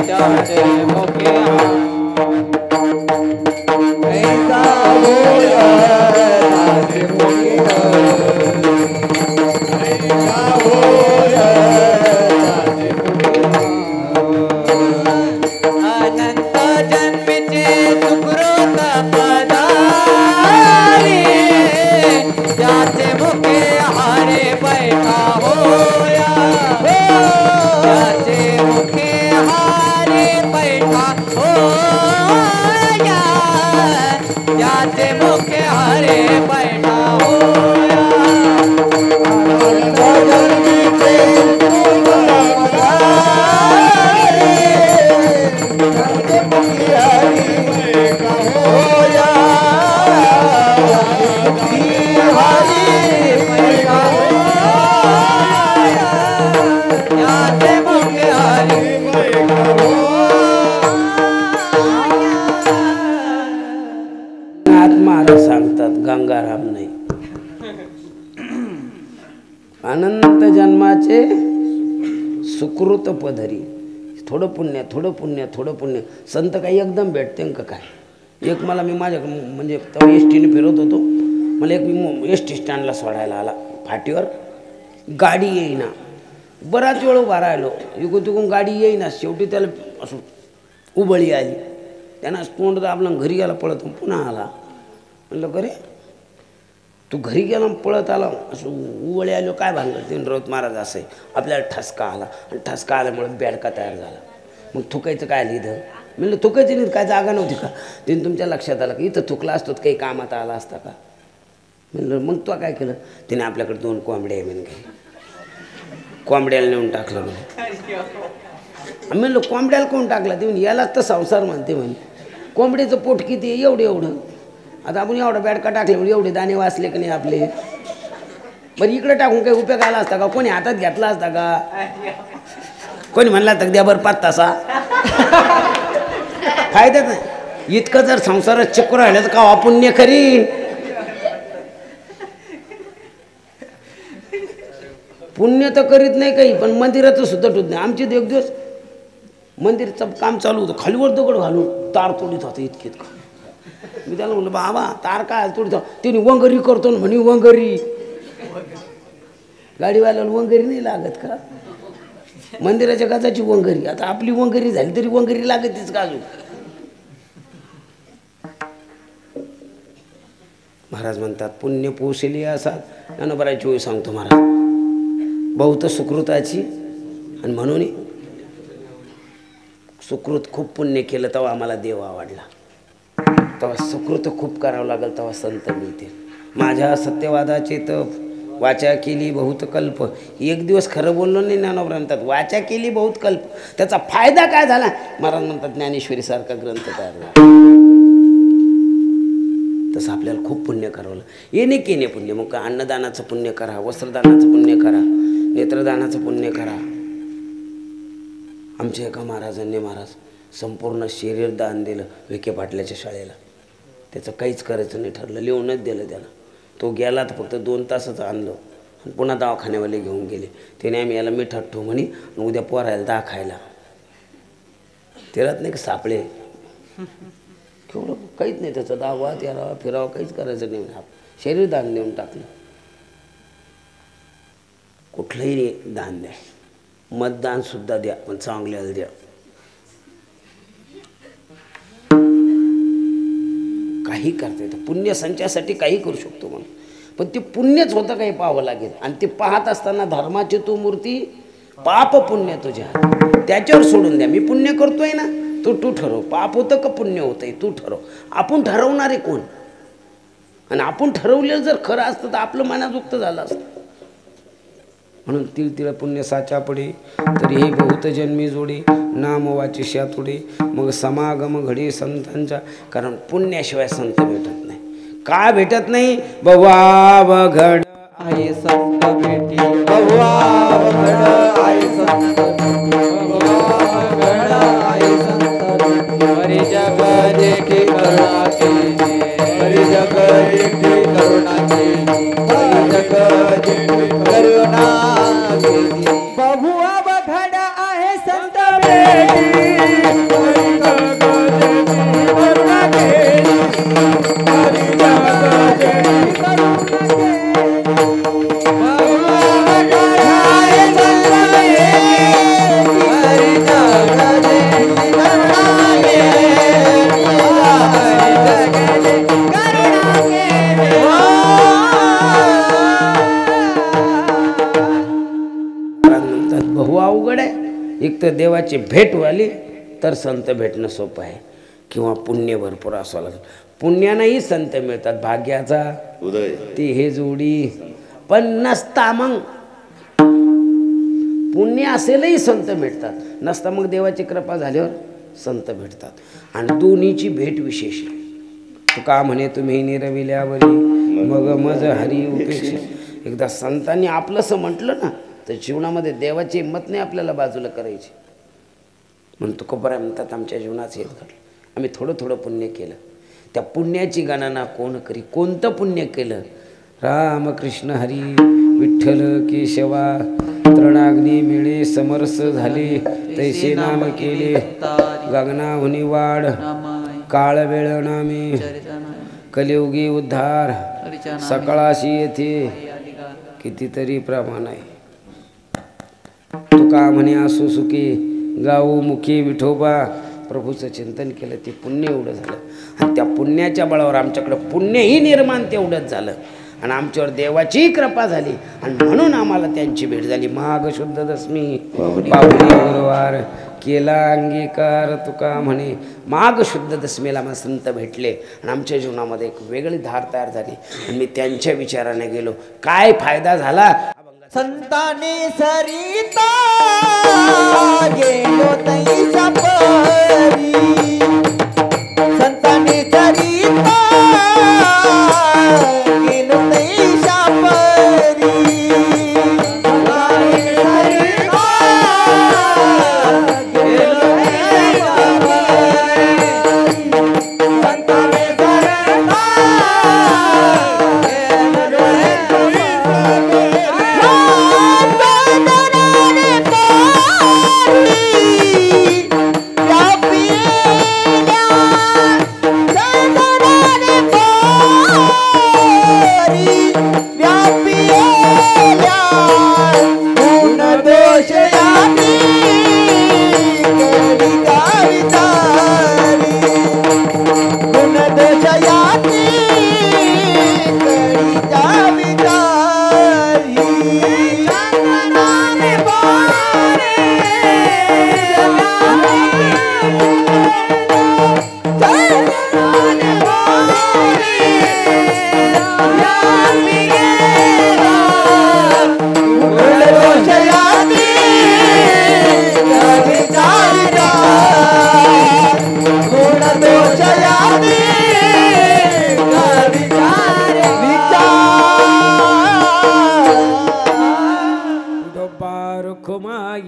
त्याचे मुखी बैठा होया, त्याचे मुखी बैठा होया, त्याचे मुखी अनंत जन्मीचे सुकृत पदारी, त्याचे मुखे हारे बैठा होया, त्याचे मुखे हारे बैठा होया, त्याचे मुखे हारे बैठा होया. महाराज सांगतात गंगाराम नाही, अनंत जन्माचे सुकृत पदरी. थोडं पुण्य थोडं पुण्य थोडं पुण्य. संत काही एकदम भेटते का काय? एक मला मी माझ्या म्हणजे तेव्हा एस टीने फिरत होतो, मला एक मी एस टी स्टँडला सोडायला आला, फाटीवर गाडी येईना, बराच वेळ उभा राहिलो, इकडून तिकडून गाडी येईना. शेवटी त्याला असं उबळी आली, त्यानं तोंड दाबलं, घरी गेला पळत, पुन्हा आला. म्हणलं अरे तू घरी गेला पळत आला, असं उवळे आलो काय भांगलं. तीन रोज महाराज असं आहे, आपल्याला ठसका आला आणि ठसका आल्यामुळे बेडका तयार झाला. मग थुकायचं काय आलं इथं? म्हणलं थुकायचं नाही, काय जागा नव्हती का? तिने तुमच्या लक्षात आलं की इथं थुकला असतो काही कामात आला असता का? म्हणलं मग तो काय केलं? तिने आपल्याकडे 2 कोंबड्या आहे म्हणे, काही कोंबड्याला नेऊन टाकलं म्हणे. म्हणलं कोंबड्याला कोण टाकला? ते म्हणे यालाच तर संसार म्हणते म्हणे. कोंबडीचं पोट किती आहे? एवढं एवढं. आता आपण एवढा बॅडका टाकले म्हणजे एवढे दाणे वाचले की नाही आपले? बरं इकडे टाकून काही उपयोग आला असता का? कोणी हातात घेतला असता का? कोणी म्हणला तर द्या बरं 5 तासा फायद्यात नाही. इतकं जर संसारात चिकू राहिलं तर का अपुण्य खरी? पुण्य तर करीत नाही काही, पण मंदिराचं सुद्धा टूत नाही. आमची एक दिवस मंदिरचं काम चालू होतं, खालीवर दगड घालून तार तोडीत होतं इतके इतकं. मी त्याला म्हणलं बाबा तार काय तोडीत? तिने वंगरी करतो ना म्हणे. वंगरी गाडीवाल्याला वंगरी नाही लागत का? मंदिराच्या गाजाची वंगरी. आता आपली वंगरी झाली तरी वंगरी लागतच का अजून? महाराज म्हणतात पुण्य पोषली असा ज्ञानोबाराची ओळी सांगतो महाराज, बहुत सुकृताची. आणि म्हणून सुकृत खूप पुण्य केलं तेव्हा आम्हाला देव आवडला. तेव्हा सुकृत खूप करावं लागेल तेव्हा संत मिळतील. माझ्या सत्यवादाचे तर वाचा केली बहुत कल्प. एक दिवस खरं बोललो नाही. ज्ञानोबा म्हणतात वाचा केली बहुत कल्प, त्याचा फायदा काय झाला? महाराज म्हणतात ज्ञानेश्वरी सारखा ग्रंथ तयार झाला. तसं आपल्याला खूप पुण्य करावं. येणे केणे पुण्य. मग का अन्नदानाचं पुण्य करा, वस्त्रदानाचं पुण्य करा, नेत्रदानाचं पुण्य करा. आमच्या एका महाराजांनी महाराज संपूर्ण शरीर दान दिलं विखे पाटल्याच्या शाळेला. त्याचं काहीच करायचं नाही ठरलं, लिहूनच दिलं त्याला. तो गेला तर फक्त 2 तासच आणलं आणि पुन्हा दवाखान्यावाले घेऊन गेले. त्याने आम्ही याला मिठात ठेवू म्हणे आणि उद्या पोरायला दाखायला. तेरात नाही का सापळे केवढं काहीच नाही त्याचं, 10 13 फिरावं काहीच करायचं नाही. शरीर दान देऊन टाकलं. कुठलंही दान द्या, मतदान सुद्धा द्या, पण चांगल्याला द्या. काही करता येतं, पुण्य संचासाठी काही करू शकतो म्हणून. पण ते पुण्यच होतं काही पाहावं लागेल. आणि ते पाहत असताना धर्माची तू मूर्ती पाप पुण्य तुझ्या त्याच्यावर सोडून द्या. मी पुण्य करतोय ना, तू ठरव. पाप होतं का पुण्य होतंय तू ठरव. आपण ठरवणारे कोण? आणि आपण ठरवलेलं जर खरं असतं तर आपलं मनाजुक्त झालं असतं. म्हणून तिळ पुण्य साचा पडे तरी हे बहुत जन्मी जोडे, नाम वाचिष्या तुडे मग समागम घडे संतांच्या. कारण पुण्याशिवाय संत भेटत नाही. का भेटत नाही? बवावघड आहे संत भेटी, बवावघड आहे संत भेटी, बवावघड आहे संत भेटी. हरी जग देखी करुणाचे, हरी जग देखी करुणाचे, हरी जग देखी करुणाचे. बवावघड आहे संत भेटी, हरी जग देखी करुणाचे, हरी जग देखी करुणाचे. बहु अवघड आहे. एक तर देवाची भेट व्हाली तर संत भेटणं सोपं आहे, किंवा पुण्य भरपूर असावं लागेल. पुण्यानंही संत मिळतात, भाग्याचा उदय ती हे जोडी. पण नसता मग पुण्य असेलही संत भेटतात, नसता मग देवाची कृपा झाल्यावर संत भेटतात. आणि दोन्हीची भेट विशेष आहे. तुका म्हणे तुम्ही निरविल्यावरी मग मज हरी उपेक्षे. एकदा संतांनी आपलंसं म्हटलं ना तर जीवनामध्ये देवाची हिंमत नाही आपल्याला बाजूला करायची. म्हणून तुकोबराय म्हणतात आमच्या जीवनात हेच घडलं. आम्ही थोडं पुण्य केलं, त्या पुण्याची गणना कोण करी. कोणतं पुण्य केलं? राम कृष्ण हरी विठ्ठल केशवा तृणाग्नी मिळे समरस झाले, तैसे नाम केले गगनाहुनी वाढ. काळ वेळ नामे कलियुगी उद्धार, सकाळाशी येथे कितीतरी प्रमाण आहे. तुका म्हणे असो सुखी गाऊ मुखी विठोबा. प्रभूचं चिंतन केलं, ते पुण्य एवढं झालं. आणि त्या पुण्याच्या बळावर आमच्याकडं पुण्यही निर्माण तेवढंच झालं आणि आमच्यावर देवाचीही कृपा झाली. आणि म्हणून आम्हाला त्यांची भेट झाली. माघ शुद्ध दशमी पाहुणे गुरुवार केला अंगीकार. तुका म्हणे माघ शुद्ध दशमीला मला संत भेटले आणि आमच्या जीवनामध्ये एक वेगळी धार तयार झाली. आणि मी त्यांच्या विचाराने गेलो. काय फायदा झाला? संताने सरिता गेलो तैसा परी, संताने सरिता गेलो तैसा परी. संताने सरिता गेलो तैसा परी, संताने सरिता गेलो तैसा रखुमाई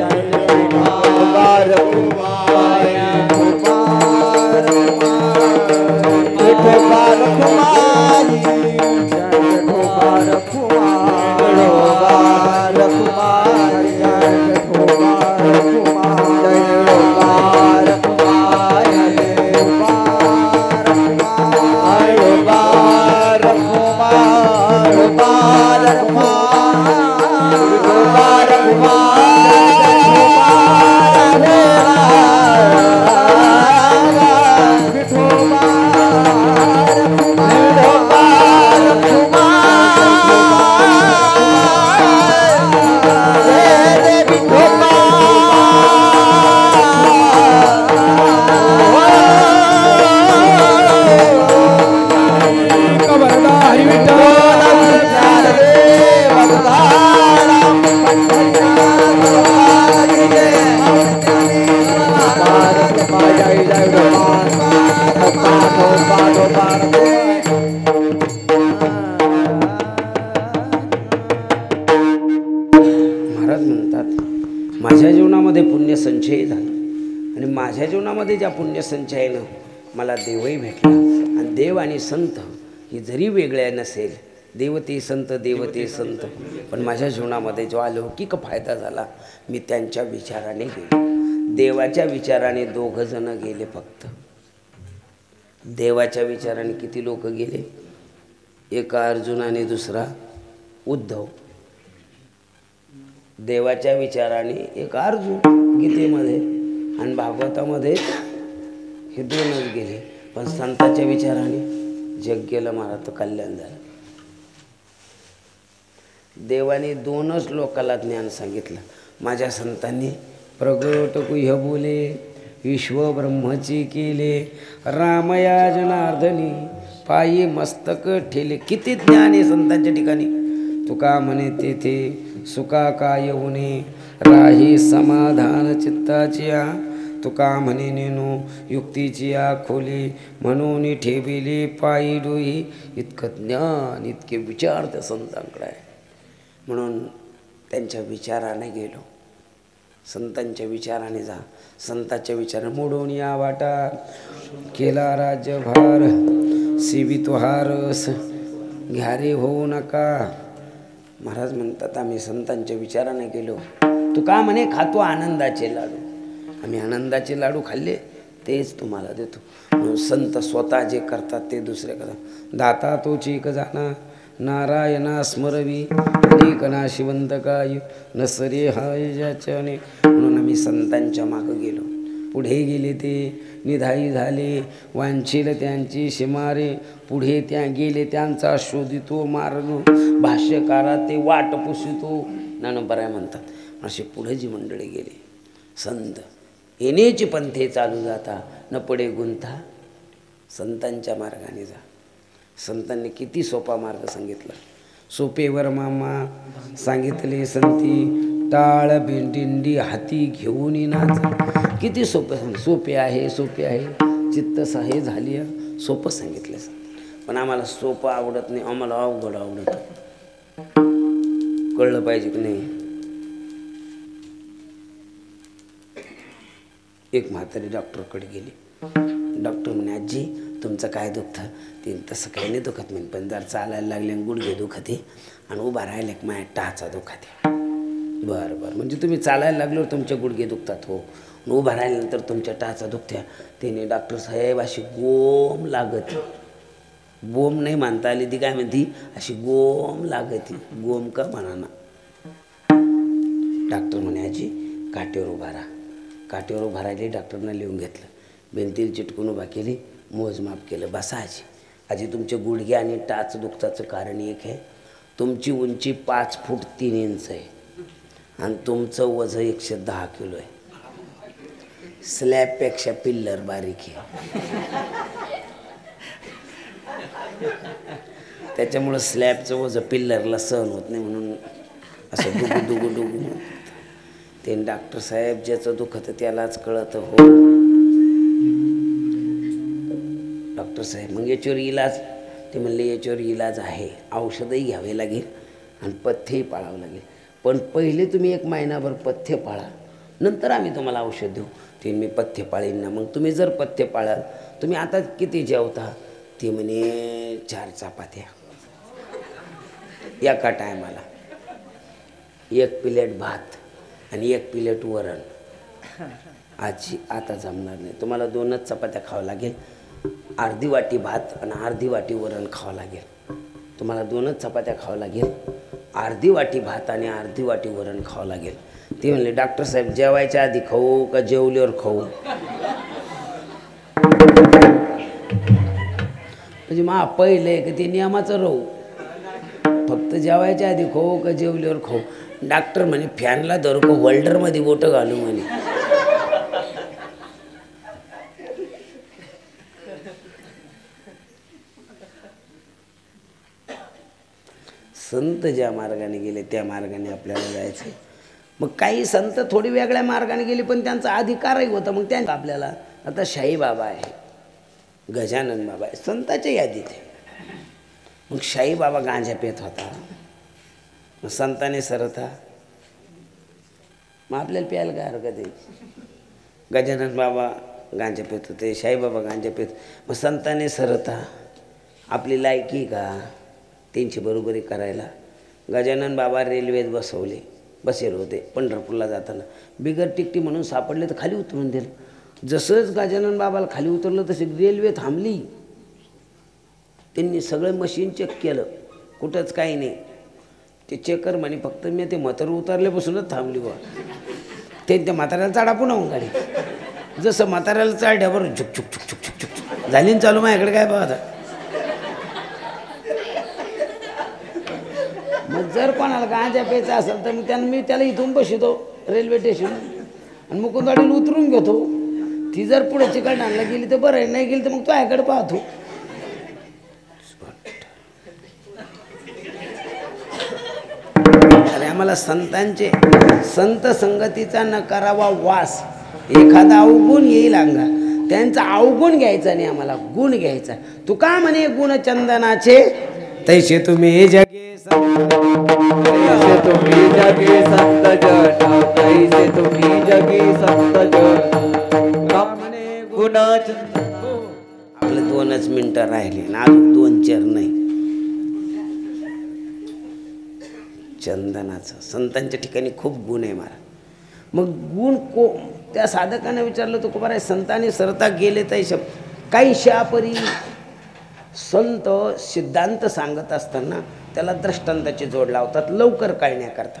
विठोबा रखुमाई विठोबा रखुमाई विठोबा रखुमाई विठोबा माझ्या जीवनामध्ये पुण्यसंचय झाला आणि माझ्या जीवनामध्ये ज्या पुण्यसंचयानं मला देवही भेटला. आणि देव आणि संत ही जरी वेगळ्या नसेल, देवते संत, पण माझ्या जीवनामध्ये जो अलौकिक फायदा झाला, मी त्यांच्या विचाराने गेलो. देवाच्या विचाराने 2 जण गेले फक्त. देवाच्या विचाराने किती लोक गेले? एका अर्जुन आणि दुसरा उद्धव. देवाच्या विचाराने एक अर्जुन गीतेमध्ये आणि भागवतामध्ये हे 2च गेले. पण संतांच्या विचाराने जग गेलं, महाराज कल्याण झालं. देवाने 2च लोकाला ज्ञान सांगितलं. माझ्या संतांनी प्रगट कुह्य बोले विश्व ब्रह्मची केले, रामया जनार्दनी पायी मस्तक ठेले. किती ज्ञान आहे संतांच्या ठिकाणी. तुका म्हणे तेथे सुका काय होणे, राही समाधान चित्ताची. तुका म्हणे नेनो युक्तीची खोली, म्हणून ठेविले पायी डोई. इतकं ज्ञान, इतके विचार त्या संतांकडे आहे. म्हणून त्यांच्या विचाराने गेलो. संतांच्या विचाराने जा. संतांच्या विचाराने मोडून या वाटा, केला राज्यभार सिवितो हारस, घ्यारे होऊ नका. महाराज म्हणतात आम्ही संतांच्या विचाराने गेलो. तू का म्हणे खातो आनंदाचे लाडू. आम्ही आनंदाचे लाडू खाल्ले, तेच तुम्हाला देतो. म्हणून संत स्वतः जे करतात ते दुसरे करतात. दाता तोची एक जाणा, नारायणा स्मरवी, अनेकना शिवंत काय न सरे हाय ज्याच्याने. म्हणून आम्ही संतांच्या मागं गेलो. पुढे गेले ते निधाई झाले, वांछील त्यांची शिमारे. पुढे त्या गेले त्यांचा शोधितो मार्ग, भाष्यकारा ते वाट पुसितो. ज्ञानोबराय म्हणतात. असे पुढे जी मंडळी गेली संत, येण्याची पंथे चालू जाता न पडे गुंथा. संतांच्या मार्गाने जा. संतांनी किती सोपा मार्ग सांगितला. सोपेवर मामा सांगितले संती, टाळ भेंडिंडी हाती घेऊन नाचा. किती सोपे आहे, सोपे आहे. चित्त साहे झाली. सोपं सांगितलं. पण आम्हाला सोपं आवडत नाही, आम्हाला अवघड आवडत. कळलं पाहिजे की नाही. एक म्हातारी डॉक्टरकडे गेली. डॉक्टर म्हणे आजी तुमचं काय दुखतं? ते तसं काही नाही दुखत म्हणे, पण जर चालायला लागले गुडघे दुखते आणि उभा राहिले की माझ्या टाचा दुखते. बरं बरं, म्हणजे तुम्ही चालायला लागल्यावर तुमचे गुडघे दुखतात. हो. उभा राहिल्यानंतर तुमच्या टाचा दुखत्या. त्याने डॉक्टर साहेब अशी गोम लागत. गोम नाही मानता आली ती, काय म्हणती अशी गोम लागती. गोम का म्हणाना. डॉक्टर म्हणे आजी काठीवर उभा राहा. काठीवर उभा राहिली. डॉक्टरनं लिहून घेतलं. भिंतीला चिटकून उभा केली. मोजमाप केलं. बसा आजी. आजी तुमचे गुडघे आणि टाच दुखताचं कारण एक आहे. तुमची उंची 5 फूट 3 इंच आहे आणि तुमचं वजन 110 किलो आहे. स्लॅबपेक्षा पिल्लर बारीक आहे. त्याच्यामुळं स्लॅबचं वजन पिल्लरला सहन होत नाही, म्हणून असं डुगू. ते डॉक्टर साहेब ज्याचं दुखतं त्यालाच कळतं. हो डॉक्टर साहेब मग याच्यावर इलाज. ते म्हणले याच्यावर इलाज आहे. औषधही घ्यावे लागेल आणि पथ्यही पाळावं लागेल. पण पहिले तुम्ही 1 महिनाभर पथ्य पाळा, नंतर आम्ही तुम्हाला औषध देऊ. ते मी पथ्य पाळीन ना. मग तुम्ही जर पथ्य पाळाल, तुम्ही आता किती जेवता? ते म्हणे 4 चपात्या एका टायमाला, 1 प्लेट भात आणि 1 प्लेट वरण. आजी आता जमणार नाही, तुम्हाला 2च चपात्या खावं लागेल, अर्धी वाटी भात आणि अर्धी वाटी वरण खावं लागेल. तुम्हाला 2च चपात्या खावं लागेल, अर्धी वाटी भात आणि अर्धी वाटी वरण खावं लागेल. ते म्हणले डॉक्टर साहेब जेवायच्या आधी खाऊ का जेवल्यावर खाऊ? म्हणजे मा पहिलं आहे की ते नियमाचं राहू, फक्त जेवायच्या आधी खाऊ का जेवल्यावर खाऊ? डॉक्टर म्हणे फॅनला धरू का होल्डरमध्ये बोटं घालू म्हणे. संत ज्या मार्गाने गेले त्या मार्गाने आपल्याला जायचं. मग काही संत थोडी वेगळ्या मार्गाने गेले, पण त्यांचा अधिकारही होता. मग त्यांचा आपल्याला आता शाई बाबा आहे, गजानन बाबा आहे, संताच्या यादीत आहे. मग शाई बाबा गांजा पेत होता, मग संताने सरता, मग आपल्याला प्यायला काय हरकत आहे? गजानन बाबा गांजा पेत होते, शाई बाबा गांजा पेत, मग संताने सरता आपली लायकी का त्यांची बरोबरी करायला? गजानन बाबा रेल्वेत बसेल होते पंढरपूरला जाताना, बिगर तिकटी म्हणून सापडले तर खाली उतरून दिलं. जसंच गजानन बाबाला खाली उतरलं तशी रेल्वे थांबली. त्यांनी सगळं मशीन चेक केलं, कुठंच काही नाही. ते चेकर म्हणे फक्त मी ते म्हातारं उतरल्यापासूनच थांबली बा. ते त्या म्हाताऱ्याला चाडा पुन्हा गाडी, जसं म्हाताऱ्याला चालड्यावर झुक झुक झुक झुक झुक झुक झाली चालू. माझ्याकडे काय पाहता? मग जर कोणाला गांजा प्यायचा असेल तर मी त्याला इथून बसवतो रेल्वे स्टेशन आणि मुकुंदवाडीला उतरून घेतो. ती जर पुढे चिकलठाणला गेली तर बरं आहे, नाही गेली तर मग तो ह्याकडे पाहतो. अरे आम्हाला संत संगतीचा न करावा वास. एखादा अवगुण येईल अंगा, त्यांचा अवगुण घ्यायचा नाही, आम्हाला गुण घ्यायचा. तू का म्हणे गुण चंदनाचे तैसे तुम्ही जगे तैसे तुम्ही जगे संत जन, तैसे तुम्ही जगे संत जन. कामने गुणाच. आपले 2च मिनिटं राहिले ना, अजून 2-4 नाही. चंदनाचं संतांच्या ठिकाणी खूप गुण आहे महाराज. मग गुण त्या साधकाने विचारलं तर बरं संतांनी सरता गेले तैसे काही शापरी. संत सिद्धांत सांगत असताना त्याला दृष्टांताची जोड लावतात लवकर कळण्याकरता.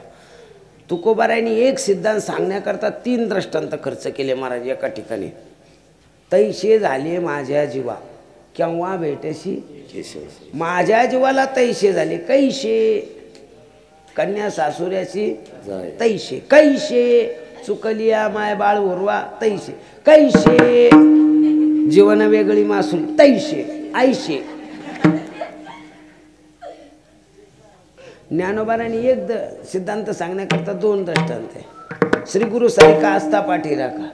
तुकोबारायांनी 1 सिद्धांत सांगण्याकरता 3 दृष्टांत खर्च केले महाराज एका ठिकाणी. तैसे झाले माझ्या जीवा केव्हा भेटेशी, माझ्या जीवाला तैसे झाले कैसे, कन्या सासुऱ्याची तैसे, कैसे चुकलिया माय बाळ उरवा तैसे, कैसे जीवन वेगळी मासूल तैसे, ऐशे. ज्ञानोबारांनी 1 सिद्धांत सांगण्याकरता 2 दृष्टांत आहे. श्री गुरु सारिका आस्था पाठी राखा,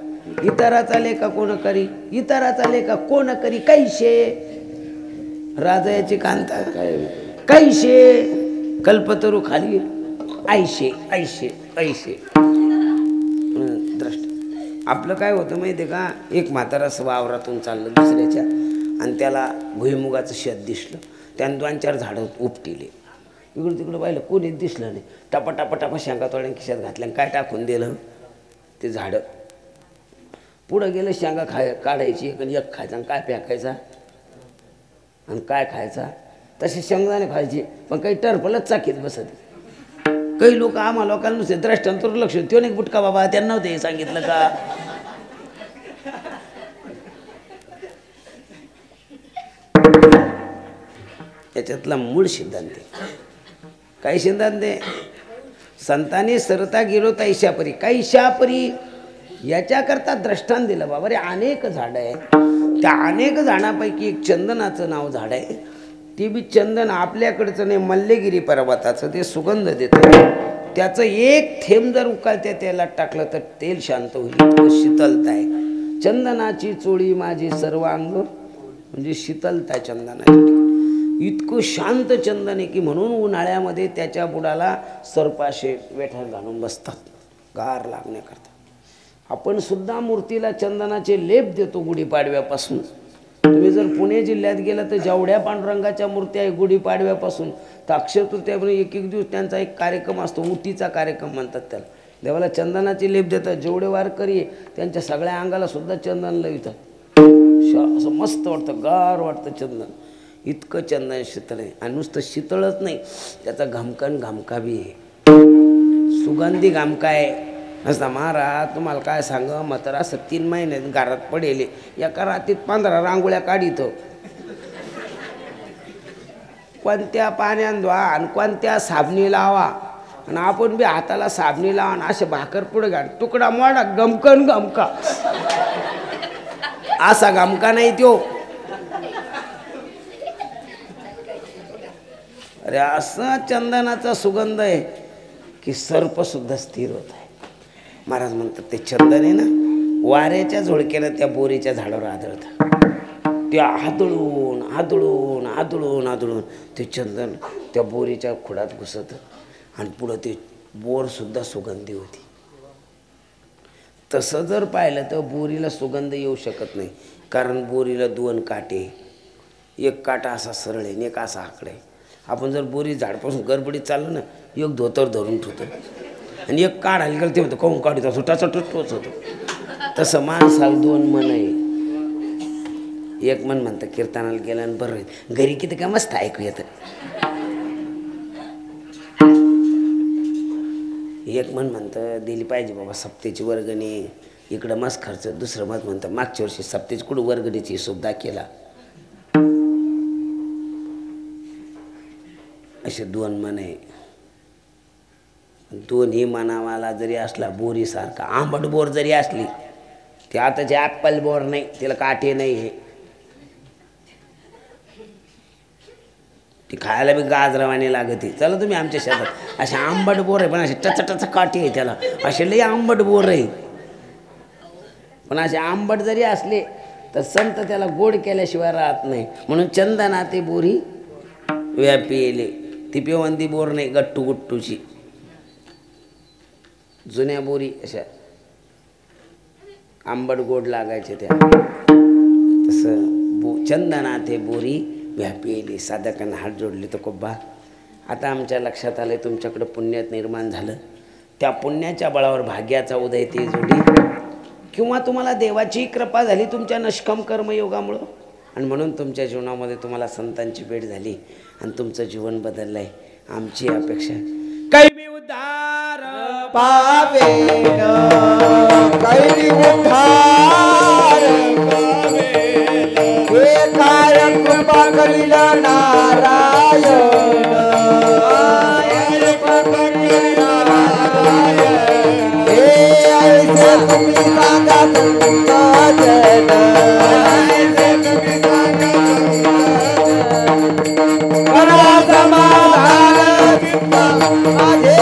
इतराचा लेखा कोण करी, इतराचा लेखा कोण करी, कैसे राजाची कांता कैसे कल्पतरू खाली ऐशे ऐशे ऐशे. द्रष्ट आपलं काय होतं माहिती आहे का? एक म्हातारा वावरातून चाललं दुसऱ्याच्या आणि त्याला भुईमुगाचं शेत दिसलं. त्यानं 2-4 झाडं उपटिले. इकडं तिकडं पाहिलं कोणीच दिसलं नाही. टापा टापा टापा शेंगा तोड्या खिशात घातल्या. काय टाकून दिलं ते झाडं. पुढं गेलं शेंगा काढायची एक खायचा आणि काय फेकायचा आणि काय खायचा. तसे शेंगदाणे खायचे पण काही टरफलच चाकीत बसत. काही लोक आम्हा लोकांना नुसते द्रष्टांतर लक्ष तो नाही बुटका बाबा त्यांना नव्हते सांगितलं का. याच्यातला मूळ सिद्धांत काही सिद्धांत संतांनी सरता गेलो तैशापरी कैशापरी याच्याकरता दृष्टांत दिलं बाबा रे. अनेक झाडं आहेत, त्या अनेक झाडांपैकी एक चंदनाचं नाव झाड आहे. ते बी चंदन आपल्याकडचं नाही, मल्लेगिरी पर्वताचं. ते सुगंध देतं. त्याचं 1 थेंब जर उकळत्या तेलात टाकलं तर तेल शांत होईल. शीतलता आहे. चंदनाची चोळी माझी सर्वांग म्हणजे शीतलता चंदनाची. इतकं शांत चंदन आहे की म्हणून उन्हाळ्यामध्ये त्याच्या बुडाला सर्पाशे वेठा घालून बसतात गार लागण्याकरता. आपण सुद्धा मूर्तीला चंदनाचे लेप देतो गुढीपाडव्यापासून. तुम्ही जर पुणे जिल्ह्यात गेला तर जेवढ्या पांडुरंगाच्या मूर्त्या आहे गुढीपाडव्यापासून तर अक्षय तृतीयापर्यंत एक एक दिवस त्यांचा एक कार्यक्रम असतो, उटीचा कार्यक्रम म्हणतात त्याला. देवाला चंदनाचे लेप देतात. जेवढे वारकरी आहे त्यांच्या सगळ्या अंगाला सुद्धा चंदन लावितात. असं मस्त वाटतं, गार वाटतं चंदन. इतकं चंदन शीतळ आहे. आणि नुसतं शीतळच नाही, त्याचा घमकन घमका बी आहे, सुगंधी घमका आहे. असता महाराज तुम्हाला काय सांग, मात्र असं 3 महिन्यात घरात पडेल एका रात्रीत 15 रांगोळ्या काढितो. कोणत्या पाण्यान धुवा आणि कोणत्या साबणी लावा, आणि आपण बी हाताला साबणी लावा आणि असे भाकर पुढे घाल, तुकडा मोडा, गमकन घमका. असा घमका नाही त्यो. अरे असा चंदनाचा सुगंध आहे की सर्प सुद्धा स्थिर होत आहे. महाराज म्हणतात ते चंदन आहे ना, वाऱ्याच्या झोडक्यानं त्या बोरीच्या झाडावर आदळतं. ते आदळून आदळून आदळून आदळून ते चंदन त्या बोरीच्या खुडात घुसतं आणि पुढं ते बोरसुद्धा सुगंधी होती. तसं जर पाहिलं तर बोरीला सुगंध येऊ शकत नाही, कारण बोरीला 2 काटे, एक काटा असा सरळ आहे आणि एक असा आकडे. आपण जर बोरी झाडपासून गडबडीत चाललं ना, एक धोतर धरून ठेवतो आणि एक काढ आली गेलं ते म्हणतो कहून काढतो सुटाचा टोच होतो. तसं माणसाला 2 मन आहे. एक मन म्हणतं कीर्तनाला गेलं आणि बरं घरी किती काय मस्त ऐकू येतं. एक मन म्हणतं दिली पाहिजे बाबा सप्तेची वर्गणी, इकडं मस्त खर्च. दुसरं मत म्हणतं मागच्या वर्षी सप्तेची कुठं वर्गणीची सुद्धा केला. असे 2 मन आहे. दोन्ही मनावाला जरी असला बोरीसारखा, आंबट बोर जरी असली, ती आताची ॲपल बोर नाही, तिला काटे नाही. हे ती खायला बी गाजरवाणी लागते. चला तुम्ही आमच्या शेतात असे आंबट बोर आहे पण असे टचा काठी आहे त्याला, असे लई आंबट बोर आहे. पण असे आंबट जरी असले तर संत त्याला गोड केल्याशिवाय राहत नाही. म्हणून चंदना ते बोरी व्यापीले. ती पिवंदी बोर नाही, गट्टू गुट्टूची. जुन्या बोरी अशा आंबट गोड लागायचे त्या. तसं चंदना ते बोरी व्यापीली. साधकांना हात जोडले तर कोब्बा आता आमच्या लक्षात आलं तुमच्याकडं पुण्य निर्माण झालं. त्या पुण्याच्या बळावर भाग्याचा उदय ती जोडी, किंवा तुम्हाला देवाची कृपा झाली तुमच्या नष्कम कर्मयोगामुळं, आणि म्हणून तुमच्या जीवनामध्ये तुम्हाला संतांची भेट झाली आणि तुमचं जीवन बदललंय. आमची अपेक्षा काही मी उद्धार पावेन, कैरी उद्धार पावेन, हे काय कृपा करील नारायण, हे ऐसे तुम्ही सांगा तुमचा जन, करा समाधान माझे.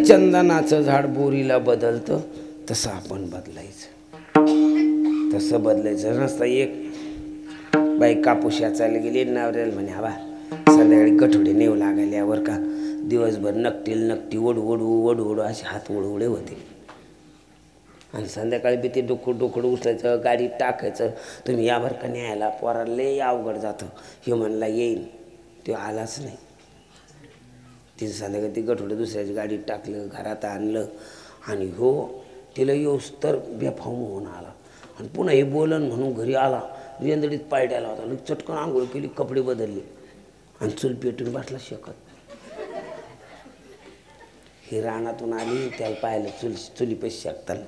चंदनाचं झाड बोरीला बदलतं तसं आपण बदलायचं. तसं बदलायचं नसतं. एक बाई कापूस याचायला गेली, नवऱ्याला म्हणे हवा संध्याकाळी गठोडे नेऊ लागायल्यावर का दिवसभर नकटी ओढू असे हात ओढवडे होते. आणि संध्याकाळी बी ते डोकड उचलायचं, गाडीत टाकायचं. तुम्ही यावर का न्यायला पोराला लय अवघड जातं. हे म्हणला येईन, तो आलाच नाही. तिचं संध्याकाळी ती गठोडे दुसऱ्याची गाडीत टाकलं, घरात आणलं आणि हो तिला येऊस तर बेफाम होऊन आला. आणि पुन्हा हे बोलन म्हणून घरी आला, रेंदडीत पायड्याला होता. चटकन आंघोळ केली, कपडे बदलले आणि चूल पेटून बसला शेकत. ही रानातून आली, त्याला पाहिलं चुली पैसे शेकताना.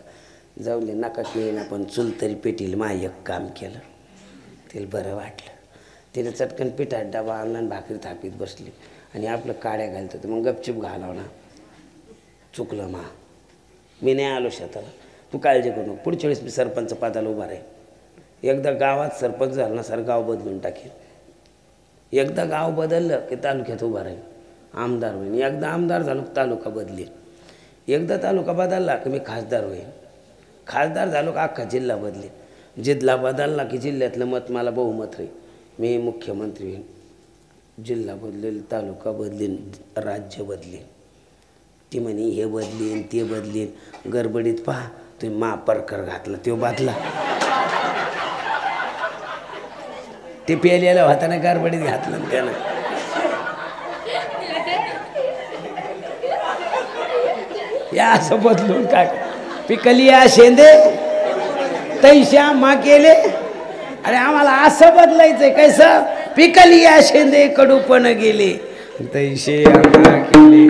जाऊन नका की ना पण चूल तरी पेटील. मा एक काम केलं, तिला बरं वाटलं. तिने चटकन पिठात डबा आणला आणि भाकरी थापीत बसली आणि आपलं काड्या घालत होतं. मग गपचूप घालाव ना, चुकलं मा, मी नाही आलो शेताला, तू काळजी करू नको, पुढच्या वेळेस मी सरपंच पदाला उभा राहील. एकदा गावात सरपंच झाला ना सर गाव बदलून टाकेल. एकदा गाव बदललं की तालुक्यात उभा राहील, आमदार होईल. एकदा आमदार झालो तालुका बदलेल. एकदा तालुका बदलला की मी खासदार होईल. खासदार झालो का अख्खा जिल्हा बदलेल. जिल्हा बदलला की जिल्ह्यातलं मत मला बहुमत होईल, मी मुख्यमंत्री होईल. जिल्हा बदलेल, तालुका बदलेल, राज्य बदलेल. ती म्हणे हे बदलेन ते बदलेन. गडबडीत पहा तुम्ही महापरकर घातला, तो बादला. ते पेलेलं होताना गडबडीत घातलं त्यानं. या असं बदलून काय पिकली या शेंदे तैशा मा केले. अरे आम्हाला असं बदलायचंय कैसं, पिकली या शेंदे कडूपण गेले तैशे आम्हा केले.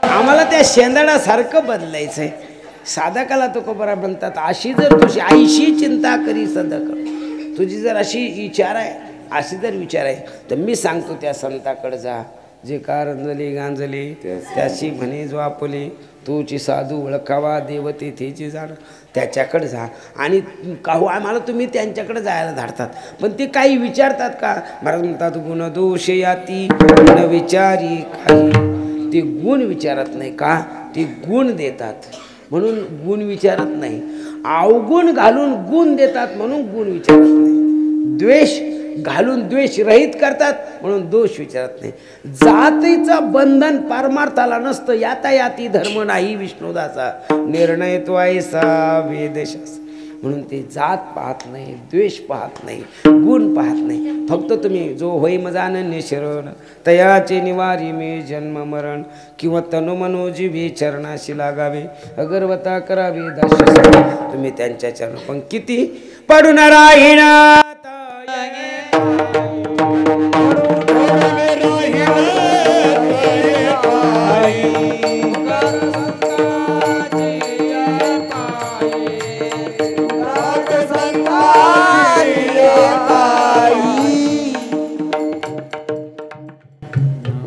आम्हाला त्या शेंदाडासारखं बदलायचंय. साधकाला तो बरा म्हणतात, अशी जर तुझी आईशी चिंता करी सदक, तुझी जर अशी विचार आहे, अशी जर विचार आहे, तर मी सांगतो त्या संताकडे जा, जे कारंजली गांजली त्याची म्हणे जो आपली, तूची साधू ओळखावा देवते तेची जाण, त्याच्याकडे जा. आणि काहू आम्हाला तुम्ही त्यांच्याकडे जायला धाडतात, पण ते काही विचारतात का. महाराज म्हणतात गुण दोष याती न विचारी काही. ते गुण विचारत नाही का, ते गुण देतात म्हणून गुण विचारत नाही. अवगुण घालून गुण देतात म्हणून गुण विचारत नाही. द्वेष घालून द्वेष रहित करतात म्हणून दोष विचारत नाही. जातीचं बंधन परमार्थाला नसतं. यातायाती धर्म नाही विष्णुदाचा, निर्णय तो ऐसा वेदशास्त्र. म्हणून ते जात पाहत नाही, द्वेष पाहत नाही, गुण पाहत नाही. फक्त तुम्ही जो होई मजानन्य शरण तयाचे निवारी मे जन्म मरण, किंवा तनु मनोजीवी चरणाशी लागावे, अगरवता करावे दास्य. तुम्ही त्यांच्या चरण पण किती पडून राहिना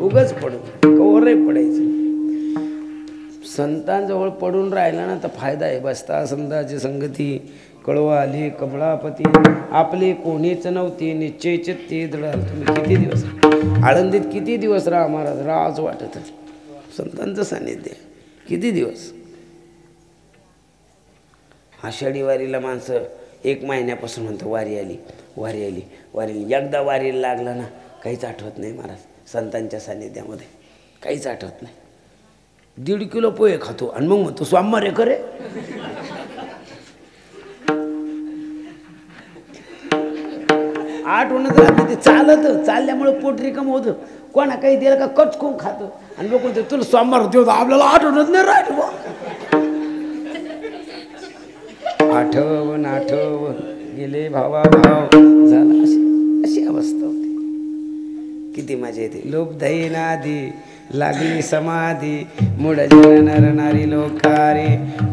उगच पडून कवरे पडायचे. संतांजवळ पडून राहिला ना तर फायदा आहे. बसता संतांची संगती कळवा आली कमळापती, आपले कोणीच नव्हते निश्चयचे ते दळाल. तुम्ही किती दिवस आळंदीत किती दिवस राहा महाराज, राहाच वाटत. संतांचं सानिध्य किती दिवस. आषाढी वारीला माणसं 1 महिन्यापासून म्हणतो वारी आली वारी आली वारी आली. एकदा वारीला लागला ना काहीच आठवत नाही महाराज. संतांच्या सानिध्यामध्ये काहीच आठवत नाही. 1.5 किलो पोहे खातो आणि मग म्हणतो स्वामवारे करे. आठवणच राहते. ते चालल्यामुळे पोट रिकाम होतं. कोणा काही दिलं का कचकून खातो आणि लोक म्हणते तुला सोमवार होते, आपल्याला आठवणच नाही राहिलं. आठवण आठवण गेले भावा भाव झाला. अशी अवस्था होती. किती मजा येते. लोभ दैनादी लागली समाधी, मूळ नर नारी लोकारे,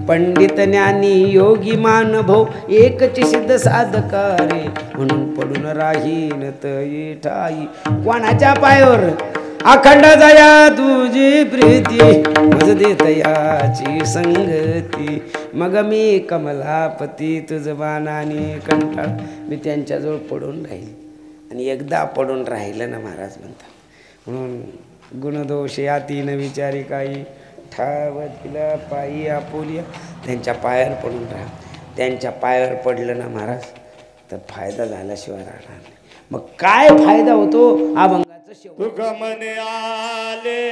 पंडित ज्ञानी योगी मानभो एकच सिद्ध साधकारे, म्हणून पडून राहीन तई ठाई कोणाच्या पायावर. अखंड जया तुझी प्रीती मज देत याची संगती, मग मी कमलापती तुझ बाणाने कंटाळ. मी त्यांच्याजवळ पडून राहील. आणि एकदा पडून राहिलं ना महाराज म्हणतात, म्हणून गुणदोष याती न विचारी काही, ठाव तिला पायी आपोलिया. त्यांच्या पायावर पडून राहा. त्यांच्या पायावर पडलं ना महाराज तर फायदा झाल्याशिवाय राहणार नाही. मग काय फायदा होतो अभंगाचं शेवट. तुका मने आले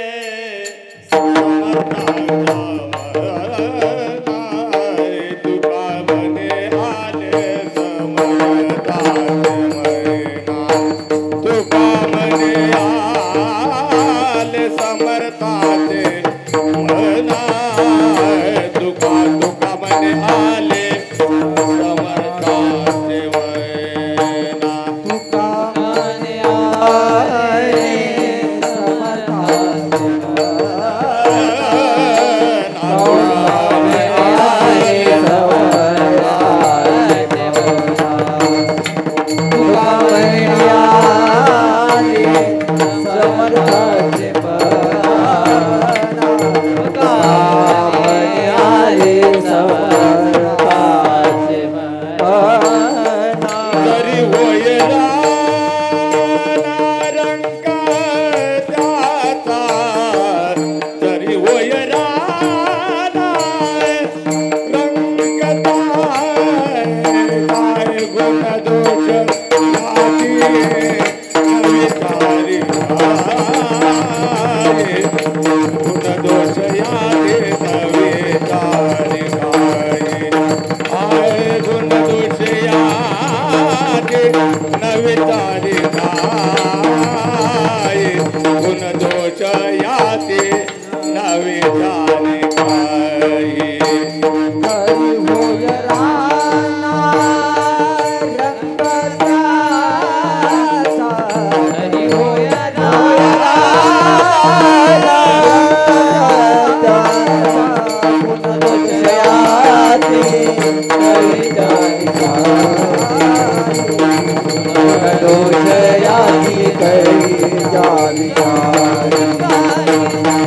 विचारी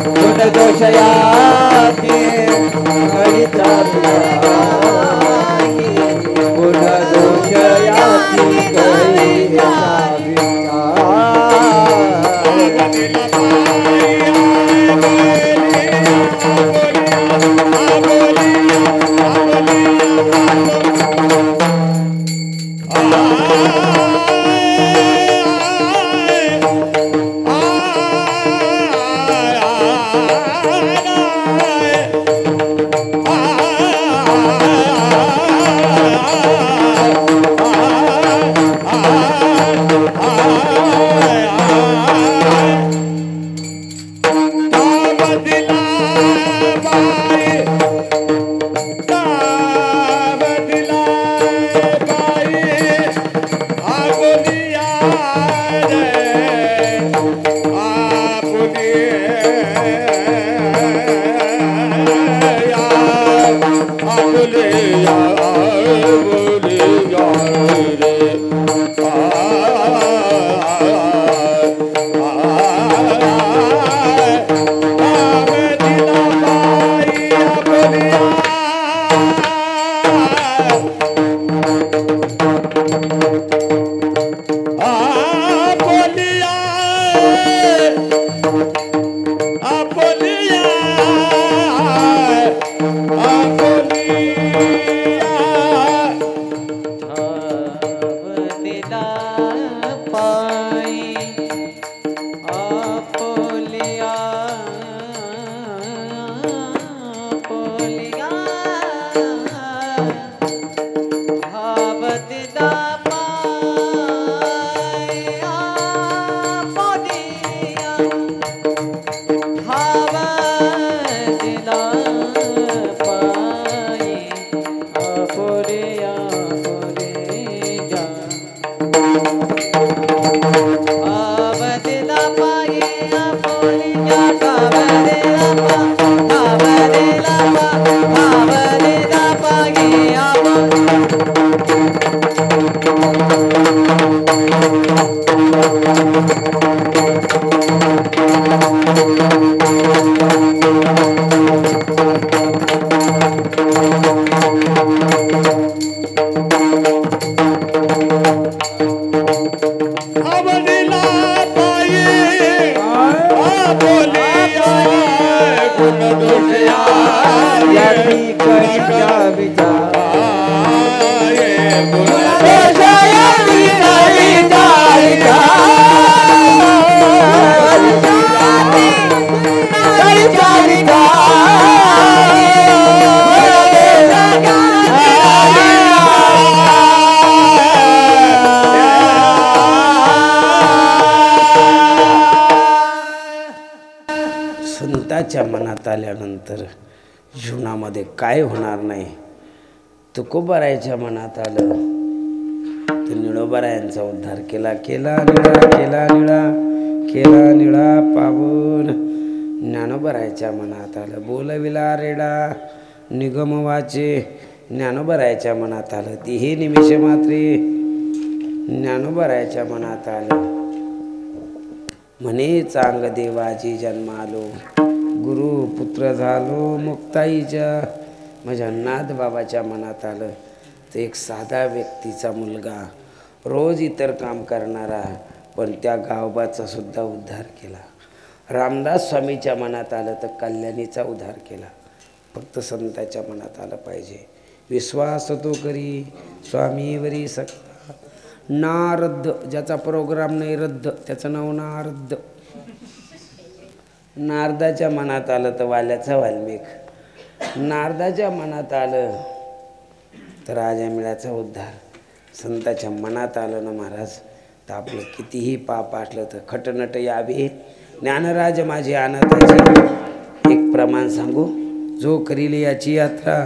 गुण दोष याचे कळीचा विचारी गुण दोष याची कळीचा संताच्या मनात आल्यानंतर जीवनामध्ये काय होणार नाही. तुकोबारायच्या मनात आलं तर निळोबारायांचा उद्धार केला. केला निळा पावन. ज्ञानोबारायच्या मनात आलं बोलविला रेडा निगम वाचे. ज्ञानोबारायच्या मनात आलं ती हे निमिष मात्रे. ज्ञानोबारायच्या मनात आलं म्हणे चांग देवाची जन्मालो गुरु पुत्र झालो मुक्ताईच्या. माझ्या नाथ बाबाच्या मनात आलं तर एक साधा व्यक्तीचा मुलगा रोज इतर काम करणारा पण त्या गावबाचा सुद्धा उद्धार केला. रामदास स्वामीच्या मनात आलं तर कल्याणीचा उद्धार केला. फक्त संताच्या मनात आलं पाहिजे. विश्वास तो करी स्वामीवरी सक्ता. नारद ज्याचा प्रोग्राम नाही रद्द त्याचं नाव नारद. नारदाच्या मनात आलं तर वाल्याचा वाल्मिक. नारदाच्या मनात आलं तर राजामिळाचा उद्धार. संताच्या मनात आलं ना महाराज तर आपलं कितीही पाप आटलं तर खटनट यावे. ज्ञानराज माझी अनाथाची एक प्रमाण सांगू. जो करील याची यात्रा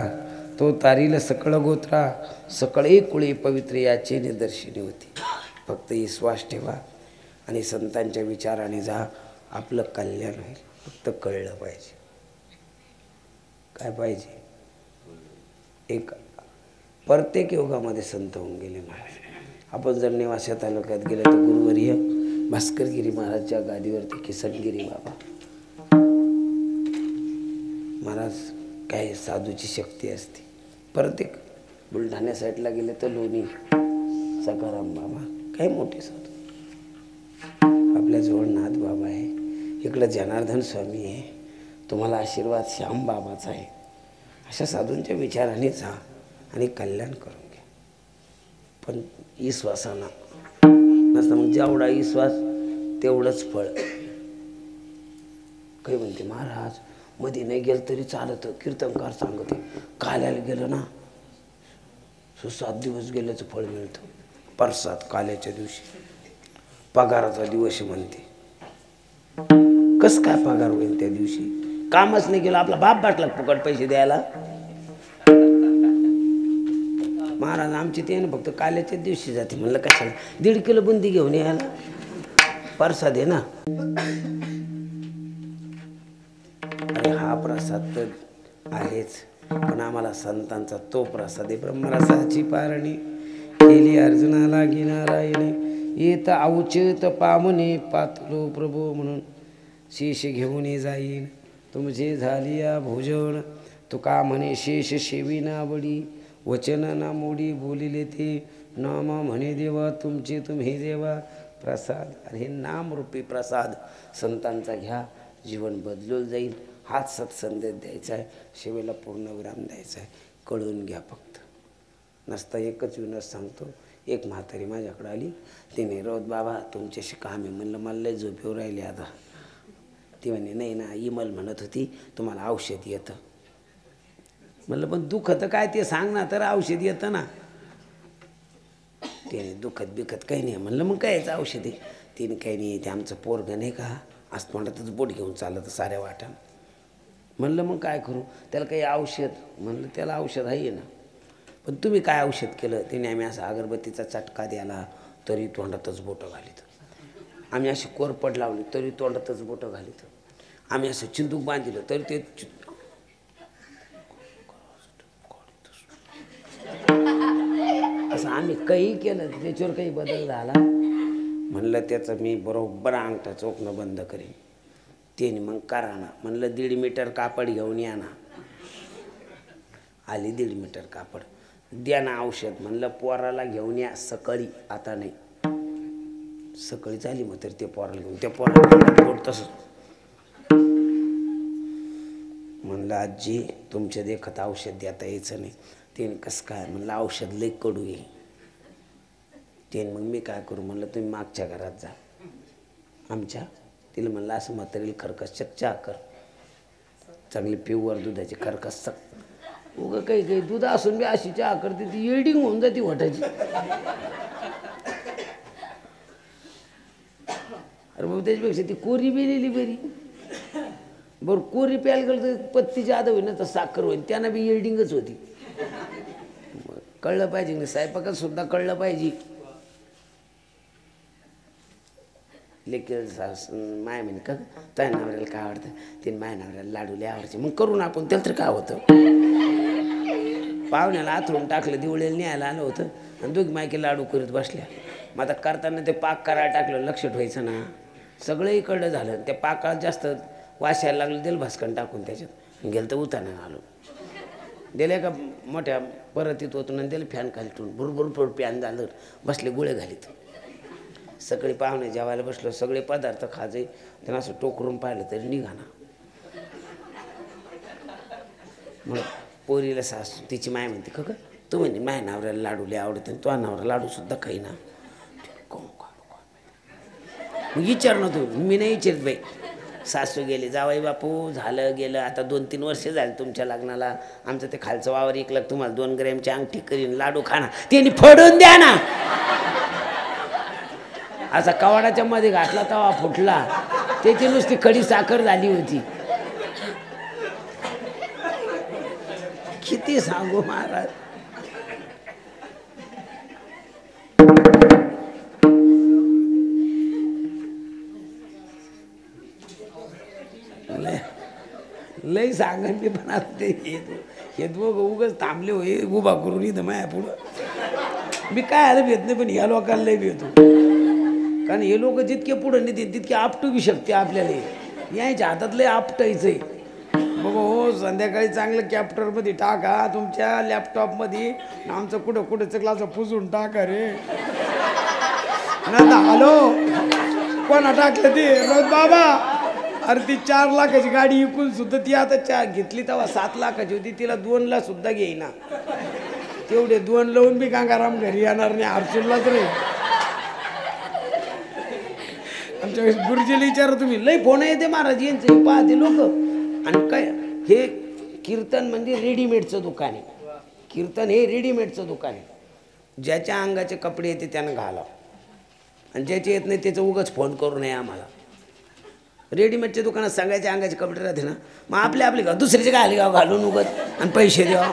तो तारील सकळ गोत्रा. सकळे कुळी पवित्र याची निदर्शनी होती. फक्त विश्वास ठेवा आणि संतांच्या विचाराने जा. आपलं कल्याण होईल. फक्त कळलं पाहिजे. काय पाहिजे. एक प्रत्येक योगामध्ये संत होऊन गेले महाराज. आपण जर नेवासा तालुक्यात गेलं तर गुरुवर्य भास्करगिरी महाराजच्या गादीवरती किसनगिरी बाबा महाराज. काय साधूची शक्ती असते. परत एक बुलढाण्या साईडला गेले तर लोणी सकाराम बाबा, काय मोठे साधू. आपल्याजवळ नाथ बाबा आहे, इकडं जनार्दन स्वामी आहे, तुम्हाला आशीर्वाद श्याम बाबाचा आहे. अशा साधूंच्या विचाराने जा आणि कल्याण करून घ्या. पण विश्वासाना नसतं, मग जेवढा विश्वास तेवढंच फळ. काही म्हणते महाराज मध्ये नाही गेलं तरी चालत, कीर्तनकार सांगते काल्याला गेलं ना 7 दिवस गेल्याचं फळ मिळतं. परसाद काल्याच्या दिवशी पगाराचा दिवस म्हणते. कस काय पगार होईल त्या दिवशी? कामच नाही केलं, आपला बाप बाटला फुकट पैसे द्यायला. महाराज आमची ते ना फक्त काल्याच्या दिवशी जाते. म्हणलं कशाला? 1.5 किलो बुंदी घेऊन यायला, प्रसाद आहे ना. अरे हा प्रसाद तर आहेच, पण आम्हाला संतांचा तो प्रसाद आहे. ब्रह्मरसाची पारणी केली अर्जुनाला नारायणे, येत औचित पामने पातलो प्रभू म्हणून शेष घेऊन जाईन. तुमचे झालिया भोजन तुका म्हणे शेष शेवी ना बडी, वचन ना मोडी बोलिले ते नाम म्हणे देवा तुमचे तुम्ही देवा. प्रसाद आणि हे नामरूपी प्रसाद संतांचा घ्या, जीवन बदलून जाईल. हाच सत्संदेश द्यायचा आहे, सेवेला पूर्णविराम द्यायचा आहे. कळून घ्या फक्त. नसता एकच विनस सांगतो. एक म्हातारी माझ्याकडे आली, तिने रोज बाबा तुमच्याशी काम आहे. म्हणलं मला लय झोपेवर राहिली आता. ती म्हणे नाही ना, इमल म्हणत होती तुम्हाला औषध येतं. म्हणलं पण दुखत काय ते सांग ना, तर औषध येतं ना. तिने दुखत बिखत काही नाही. म्हणलं मग काय याचं औषध आहे? तिने काही नाही, ते आमचं पोरगं नाही का आज तोंडातच बोट घेऊन चालत साऱ्या वाटा. म्हणलं मग काय करू? त्याला काही औषध? म्हणलं त्याला औषध आहे ना, पण तुम्ही काय औषध केलं? तिने आम्ही असा अगरबत्तीचा चटका द्याला तरी तोंडातच बोटं घालीत. आम्ही अशी कोरपड लावली तरी तोंडातच बोटं घालीत. आम्ही असं चिंदूक बांधिलं तरी ते असं आम्ही काही केलं त्याच्यावर काही बदल झाला. म्हणलं त्याचं मी बरोबर अंगठा चोखणं बंद करेन. त्याने मग करा ना. म्हणलं 1.5 मीटर कापड घेऊन या ना. आली 1.5 मीटर कापड, द्या ना औषध. म्हणलं पोराला घेऊन या सकाळी, आता नाही. सकाळी झाली मग तर ते पोराला घेऊन, त्या पोराला पोट तसंच. म्हणलं आजी तुमच्या देखत औषध देता यायचं नाही. त्याने कसं काय? म्हणलं औषध लई कडू आहे. त्याने मग मी काय करू? म्हणलं तुम्ही मागच्या घरात जा आमच्या. तिला म्हणलं असं म्हातारीला खरकस चहा कर, चांगली प्युअर दुधाची खरकस. उगं काही काही दूध असून बी अशी चहा करते ती येल्डिंग होऊन जाते वाटायची. अरे मग त्याच्यापेक्षा ती कोरी बिलेली बरी. बरं कोरी प्यायला गेलं तर पत्ती जादा होईल ना, तर साखर होईल. त्यांना बी येल्डिंगच होती. कळलं पाहिजे नाही, स्वयंपाकात सुद्धा कळलं पाहिजे. लेकर माय म्हणे का तुझ्या नवऱ्याला काय आवडतं? ते माय नवऱ्याला लाडू लय आवडते. मग करून आपण त्याला तर काय होतं? पाहुण्याला आथरून टाकलं, दिवळेला न्यायला आलं होतं आणि दोघी मायके लाडू करत बसल्या. मग आता करताना ते पाक करायला टाकलं, लक्ष ठेवायचं ना. सगळं इकडलं झालं. त्या पाकाला जास्त वाशायला लागलं, दिलं भास्कन टाकून त्याच्यात. गेलं तर उताना आलो. दिले का मोठ्या परतीत होतो आणि दिलं फॅन खाली ठेवून भरभर पॅन झालं. बसले गोळे घालीत. सगळे पाहुणे जेवायला बसलो, सगळे पदार्थ खाजे. त्यांना असं टोकरून पाहिलं तरी निघाना. मग पोरीला सासू तिची माय म्हणते का तू म्हणे माय नवऱ्याला लाडू लय आवडते, तो नवरा लाडू सुद्धा खाईना. मग विचार ना तू. मी नाही विचारत बाई. सासू गेले, जावाई बापू झालं गेलं. आता 2-3 वर्ष झाली तुमच्या लग्नाला. आमचं ते खालचं वावर ऐकलं, तुम्हाला 2 ग्रॅमची अंगठी करीन, लाडू खाना. त्यांनी फोडून द्या ना. असा कवाडाच्या मध्ये घातला तवा फुटला. त्याची नुसती खडी साखर झाली होती. किती सांगू महाराज. लई सांगा मी पण आता ते हे दोघं उगच थांबले हो. उभा करून इथं माया पुढं मी काय आलं भेट नाही, पण या लोकांना लई भेटतो. कारण हे लोक जितके पुढे नेतील तितके आपटू बी शकते आपल्याला. यायच्या हातातले आपटायचंय बघ हो. संध्याकाळी चांगलं कॅप्टरमध्ये टाका तुमच्या लॅपटॉपमध्ये. आमचं कुठं कुठं चकलाचं पुजून टाका रे. ना हॅलो कोणा टाकलं ते रोज बाबा. अरे ती 4 लाखाची गाडी विकून सुद्धा ती आता घेतली तेव्हा 7 लाखाची होती. तिला 2 ला सुद्धा घेईना. तेवढे 2 लावून बी गंगाराम घरी येणार नाही हर्सूललाच रे. आमच्या गुरुजीला विचारा तुम्ही. लई फोन येते महाराज यांचं पाहते लोक. आणि काय हे कीर्तन म्हणजे रेडीमेडचं दुकान आहे. कीर्तन हे रेडीमेडचं दुकान आहे. ज्याच्या अंगाचे कपडे येते त्यानं घालावं आणि ज्याचे येत नाही त्याचं उगाच फोन करू नये आम्हाला. रेडीमेडच्या दुकानात सगळ्याच्या अंगाचे कपडे राहते ना. मग आपले गाव दुसऱ्याचे काय गाव घालून उगत आणि पैसे द्यावं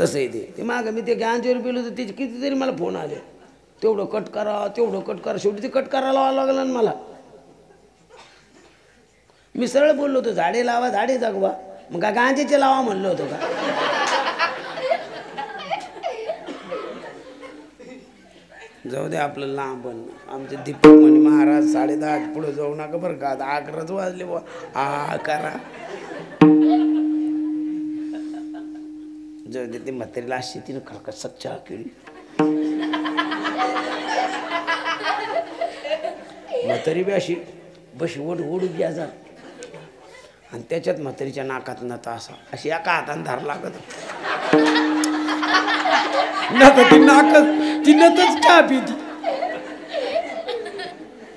तसं येते ते. मागं मी ते गांजेवर गेलो तर त्याचे कितीतरी मला फोन आले. तेवढं कट करा तेवढं कट करा. शेवटी ते कट करायला लावावं लागलं ना मला. मी सरळ बोललो होतो झाडे लावा झाडे जगवा. मग का गांजेचे लावा म्हणलं होतं का. जाऊ दे आपलं लांब. आमचे दीपक म्हणे महाराज 10:30 पुढे जाऊ नका बरं का. 11च वाजले बुवा. हा करा. जाऊ दे. ते म्हातारीला अशी तिनं खरकट चहा केली. म्हातारी बी अशी बशी ओढू घ्यायचा आणि त्याच्यात म्हातारीच्या नाकात नता अशी एका हाताने धार लागत. ती नाकच ती नतच का पिती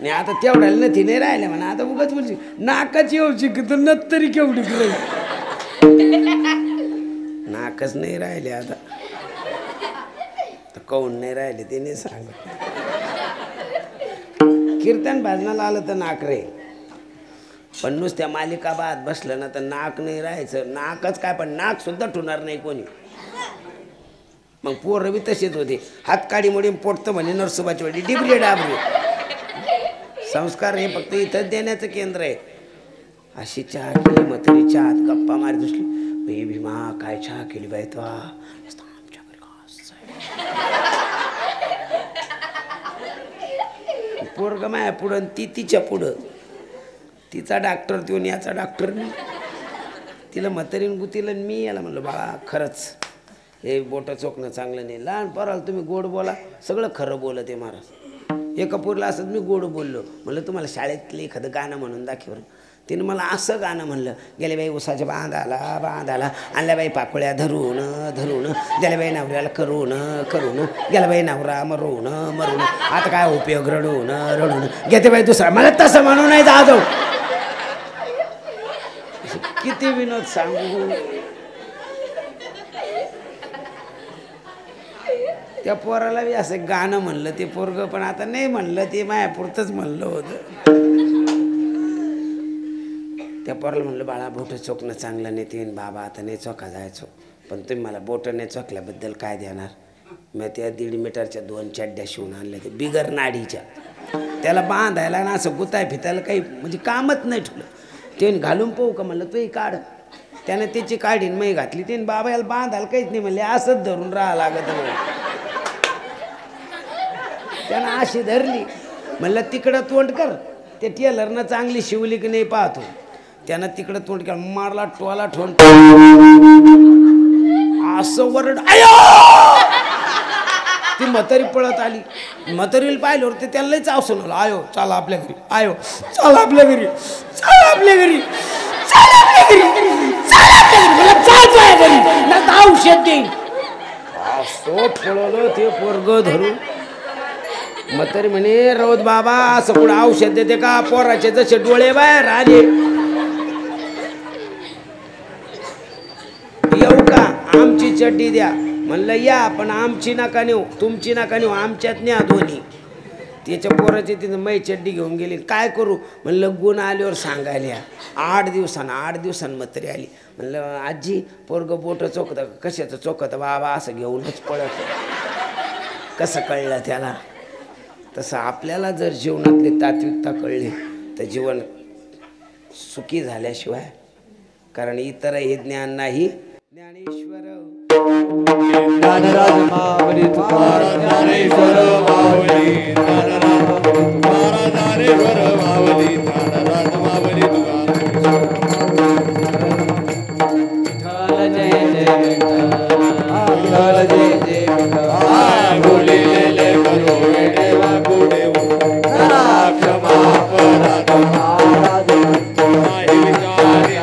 नाही. आता तेवढ्याला नथी नाही राहिल्या म्हणा. आता उगाच बोलची नाकाची येऊ शिकत नत तरी केवढी नाकच नाही राहिले आता. कौन नाही राहिले ते नाही सांगत. कीर्तन भाजनाला आलं तर नाक रे. पण नुसत्या मालिका बाद बसलं ना तर नाक नाही राहायचं. नाकच काय पण नाक सुद्धा ठेवणार नाही कोणी. मग पोरं बी तसेच होते. हातकाडी मोडी पोटतं म्हणे नरसोबाची वाडी डिबरी डाबरी. संस्कार हे फक्त इथंच देण्याचं केंद्र आहे. अशी चहा केली म्हातारी. चहात गप्पा मारी दुसली. बाई भीमा काय चहा केली बाई तो. पोरग माया पुढं ती तिच्या पुढं. तिचा डॉक्टर तो याचा डॉक्टर नाही. तिला म्हातारीन गुतीला मी याला म्हणलं बाळा खरंच हे बोटं चोखणं चांगलं नाही. लहान पोराला तुम्ही गोड बोला. सगळं खरं बोलत आहे महाराज. एका पोरला असंच मी गोड बोललो. म्हणलं तुम्हाला शाळेतलं एखादं गाणं म्हणून दाखव. तिनं मला असं गाणं म्हणलं. गेले बाई उसाच्या बांधाला आणल्या बाई पाकोळ्या धरून गेल्या बाई नवऱ्याला करून गेल्या बाई नवरा मरून आता काय उपयोग रडून घेते बाई दुसरा. मला तसं म्हणून नाही जाऊ. किती विनोद सांगू. त्या पोराला बी असं गाणं म्हणलं ते पोरग. पण आता नाही म्हणलं ते मायापुरतंच म्हणलं होतं. त्या पोराला म्हणलं बाळा बोटं चोखणं चांगलं नाही. ते बाबा आता नाही चोखा जायचो. पण तुम्ही मला बोटं नाही चोखल्याबद्दल काय देणार. मी त्या 1.5 मीटरच्या 2 चड्ड्या शिवून आणल्या. ते बिगर नाडीच्या. त्याला बांधायला ना असं गुताय फितायला काही म्हणजे कामच नाही ठेवलं. ते घालून पाहू का म्हणलं तू काढ. त्यानं त्याची काढीन मी घातली. ते बाबा याला बांधायला काहीच नाही म्हणले. असंच धरून राहा लागत. त्यानं अशी धरली. म्हणलं तिकडं तोंड कर. ते टेलरनं चांगली शिवली की नाही पाहतो. त्यानं तिकडं तोंड केलं. मारला टोला ठोन असं वरड. आयो ती म्हातारी पळत आली. म्हातारीला पाहिलं ते त्याला लईच आवसन आयो चला आपल्या घरी. आयो चला आपल्या घरी. चला आपल्या घरी. चला आपल्या घरी. चला आपल्या घरी. मला चालतोय घरी ना औषध देईन. असं पळलं ते पोरग धरून. म्हातारी म्हणे राऊत बाबा असं कुठं औषध देते का. पोराचे जसे डोळे बाहेर आले. येऊ का आमची चड्डी द्या. म्हणलं या पण आमची नका नेऊ तुमची नका नेऊ आमच्यात न्या दोन्ही. त्याच्या पोराची तिथं मै चड्डी घेऊन गेली. काय करू म्हणलं गुण आल्यावर सांगायला. 8 दिवसांनी म्हातारी आली. म्हणलं आजी पोरग बोटं चोखतं. कशाचं चोखतं बाबा असं घेऊनच पळत. कसं कळलं त्याला. तसं आपल्याला जर जीवनातली तात्विकता कळली तर जीवन सुखी झाल्याशिवाय. कारण इतर हे ज्ञान नाही. ज्ञानेश्वर ज्ञानराज माऊली तुकाराम ज्ञानेश्वर माऊली ज्ञानराज तुकाराम ज्ञानेश्वर मावली ज्ञानराज मावली तुका जय जय विठ्ठल जय जय विठ्ठल बोलिलेले करो वेडे वागुडे करा क्षमा अपराध नाही विचारी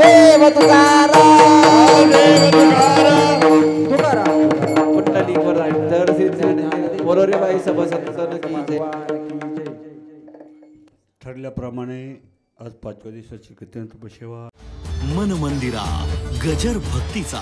देव तुकाराम देव तुकाराम पुंडलिकवर तर बरोरे बाई सभासद की जय. ठरल्याप्रमाणे आज 5व्या दिवसाची कीर्तन सेवा मन मंदिरा गजर भक्तीचा